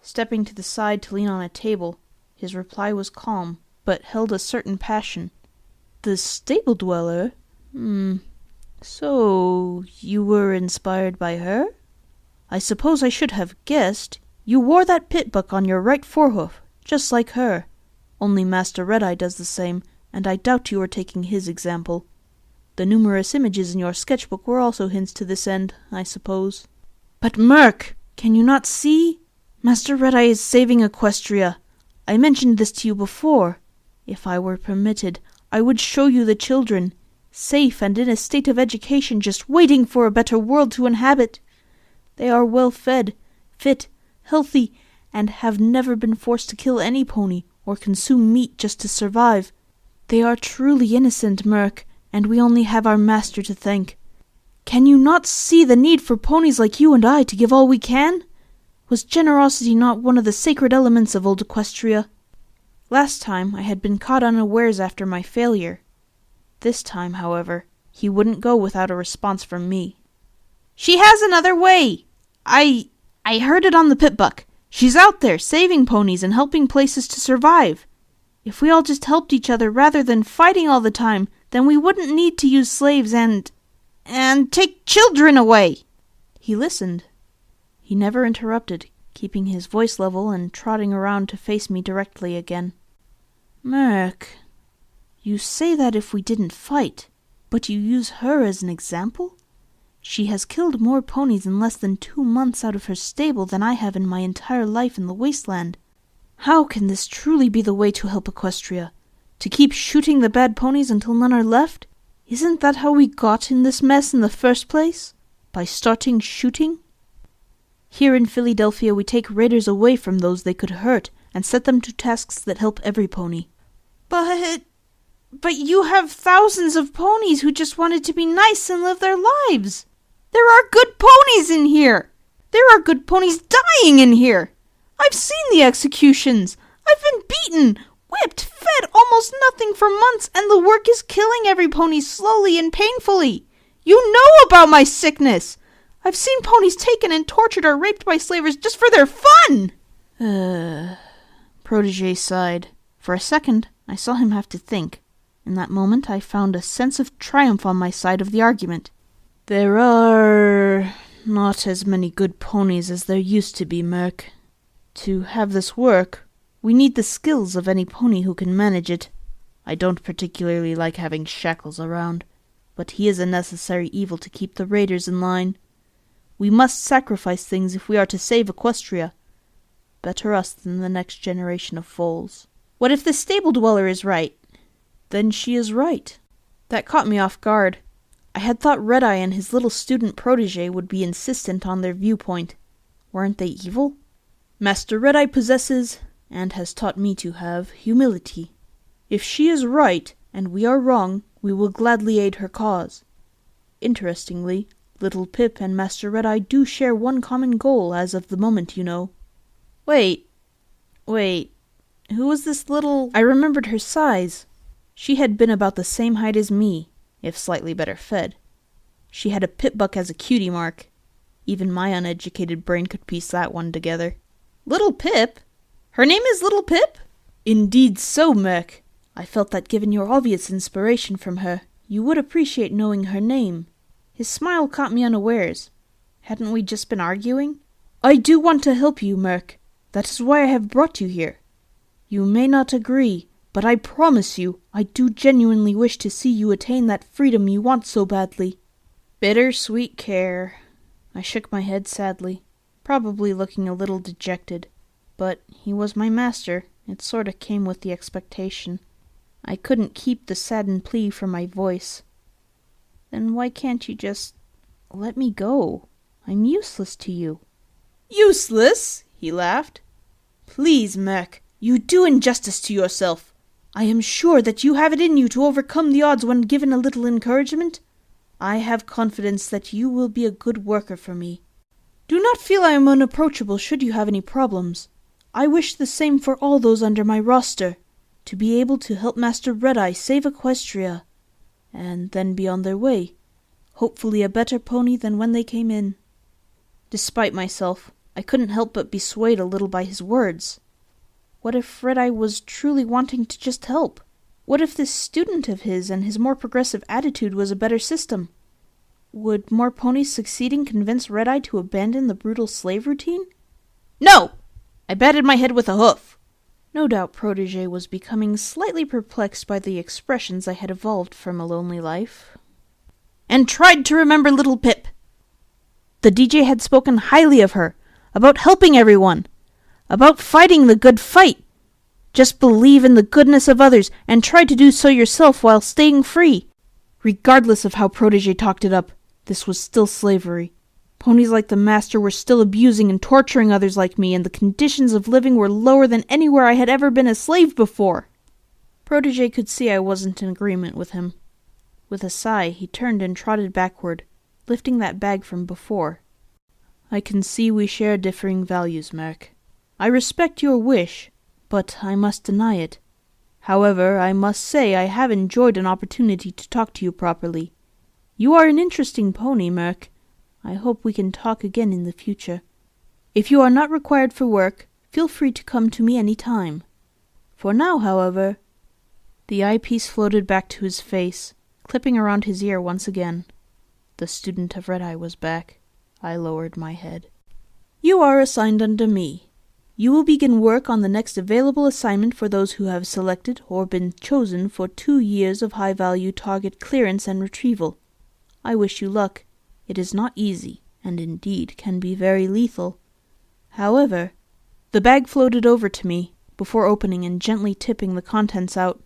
Stepping to the side to lean on a table, his reply was calm, but held a certain passion. The Stable Dweller? So, you were inspired by her? I suppose I should have guessed. You wore that pitbuck on your right forehoof, just like her. Only Master Red-Eye does the same, and I doubt you are taking his example. The numerous images in your sketchbook were also hints to this end, I suppose. But Murk! Can you not see? Master Red-Eye is saving Equestria. I mentioned this to you before. If I were permitted, I would show you the children, safe and in a state of education, just waiting for a better world to inhabit. They are well fed, fit, healthy, and have never been forced to kill any pony or consume meat just to survive. They are truly innocent, Murk, and we only have our master to thank. Can you not see the need for ponies like you and I to give all we can? Was generosity not one of the sacred elements of old Equestria? Last time I had been caught unawares after my failure. This time, however, he wouldn't go without a response from me. She has another way! I heard it on the Pitbuck. She's out there saving ponies and helping places to survive. If we all just helped each other rather than fighting all the time, then we wouldn't need to use slaves and take children away. He listened. He never interrupted, keeping his voice level and trotting around to face me directly again. Murk, you say that if we didn't fight, but you use her as an example? She has killed more ponies in less than 2 months out of her stable than I have in my entire life in the wasteland. How can this truly be the way to help Equestria? To keep shooting the bad ponies until none are left? Isn't that how we got in this mess in the first place? By starting shooting? Here in Philadelphia we take raiders away from those they could hurt and set them to tasks that help every pony. But you have thousands of ponies who just wanted to be nice and live their lives. There are good ponies in here. There are good ponies dying in here. I've seen the executions. I've been beaten, whipped, fed almost nothing for months, and the work is killing every pony slowly and painfully. You know about my sickness. I've seen ponies taken and tortured or raped by slavers just for their fun. Protégé sighed. For a second, I saw him have to think. In that moment, I found a sense of triumph on my side of the argument. There are not as many good ponies as there used to be, Murk. To have this work, we need the skills of any pony who can manage it. I don't particularly like having Shackles around, but he is a necessary evil to keep the raiders in line. We must sacrifice things if we are to save Equestria. Better us than the next generation of foals. What if the stable dweller is right? Then she is right. That caught me off guard. I had thought Red-Eye and his little student protégé would be insistent on their viewpoint. Weren't they evil? Master Red-Eye possesses, and has taught me to have, humility. If she is right, and we are wrong, we will gladly aid her cause. Interestingly, little Pip and Master Red-Eye do share one common goal as of the moment, you know. Wait, who was this little... I remembered her size. She had been about the same height as me, if slightly better fed. She had a Pitbuck as a cutie mark. Even my uneducated brain could piece that one together. Little Pip? Her name is Little Pip? Indeed so, Murk. I felt that given your obvious inspiration from her, you would appreciate knowing her name. His smile caught me unawares. Hadn't we just been arguing? I do want to help you, Murk. That is why I have brought you here. You may not agree, but I promise you, I do genuinely wish to see you attain that freedom you want so badly. Bittersweet care. I shook my head sadly, probably looking a little dejected. But he was my master. It sorta came with the expectation. I couldn't keep the saddened plea from my voice. Then why can't you just let me go? I'm useless to you. Useless? He laughed. Please, Murk, you do injustice to yourself. I am sure that you have it in you to overcome the odds when given a little encouragement. I have confidence that you will be a good worker for me. Do not feel I am unapproachable should you have any problems. I wish the same for all those under my roster, to be able to help Master Red-Eye save Equestria, and then be on their way, hopefully a better pony than when they came in. Despite myself, I couldn't help but be swayed a little by his words. What if Red-Eye was truly wanting to just help? What if this student of his and his more progressive attitude was a better system? Would more ponies succeeding convince Red-Eye to abandon the brutal slave routine? No! I batted my head with a hoof. No doubt Protégé was becoming slightly perplexed by the expressions I had evolved from a lonely life. And tried to remember little Pip. The DJ had spoken highly of her. about helping everyone, about fighting the good fight. Just believe in the goodness of others and try to do so yourself while staying free. Regardless of how Protégé talked it up, this was still slavery. Ponies like the master were still abusing and torturing others like me, and the conditions of living were lower than anywhere I had ever been a slave before. Protégé could see I wasn't in agreement with him. With a sigh, he turned and trotted backward, lifting that bag from before. I can see we share differing values, Merc. I respect your wish, but I must deny it. However, I must say I have enjoyed an opportunity to talk to you properly. You are an interesting pony, Merc. I hope we can talk again in the future. If you are not required for work, feel free to come to me any time. For now, however... The eyepiece floated back to his face, clipping around his ear once again. The student of Red-Eye was back. I lowered my head. You are assigned under me. You will begin work on the next available assignment for those who have selected or been chosen for 2 years of high-value target clearance and retrieval. I wish you luck. It is not easy, and indeed can be very lethal. However, the bag floated over to me, before opening and gently tipping the contents out.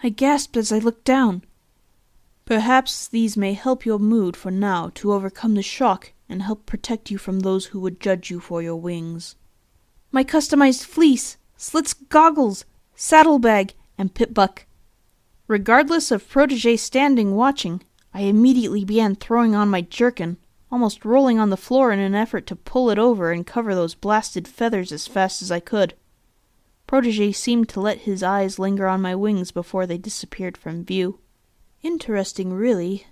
I gasped as I looked down. Perhaps these may help your mood for now to overcome the shock and help protect you from those who would judge you for your wings. My customized fleece, slits goggles, saddlebag, and pip-buck. Regardless of Protégé standing watching, I immediately began throwing on my jerkin, almost rolling on the floor in an effort to pull it over and cover those blasted feathers as fast as I could. Protégé seemed to let his eyes linger on my wings before they disappeared from view. Interesting, really.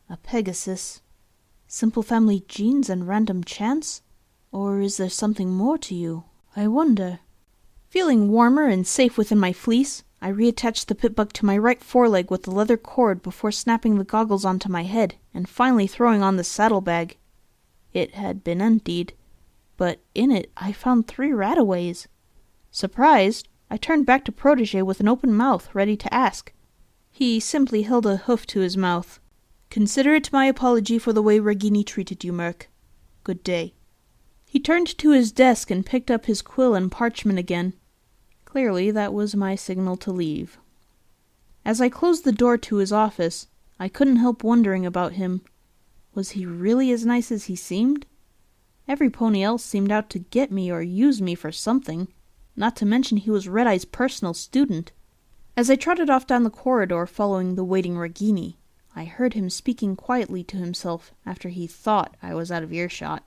A Pegasus. Simple family genes and random chance? Or is there something more to you? I wonder. Feeling warmer and safe within my fleece, I reattached the pip-buck to my right foreleg with the leather cord before snapping the goggles onto my head and finally throwing on the saddlebag. It had been emptied, but in it I found 3 rataways. Surprised, I turned back to Protégé with an open mouth, ready to ask. He simply held a hoof to his mouth. Consider it my apology for the way Regini treated you, Merc. Good day. He turned to his desk and picked up his quill and parchment again. Clearly, that was my signal to leave. As I closed the door to his office, I couldn't help wondering about him. Was he really as nice as he seemed? Every pony else seemed out to get me or use me for something, not to mention he was Red-Eye's personal student. As I trotted off down the corridor following the waiting Regini, I heard him speaking quietly to himself after he thought I was out of earshot.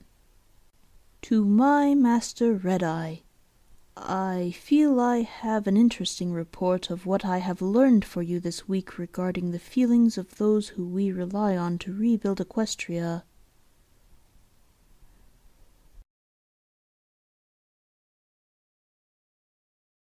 To my Master Red-Eye, I feel I have an interesting report of what I have learned for you this week regarding the feelings of those who we rely on to rebuild Equestria.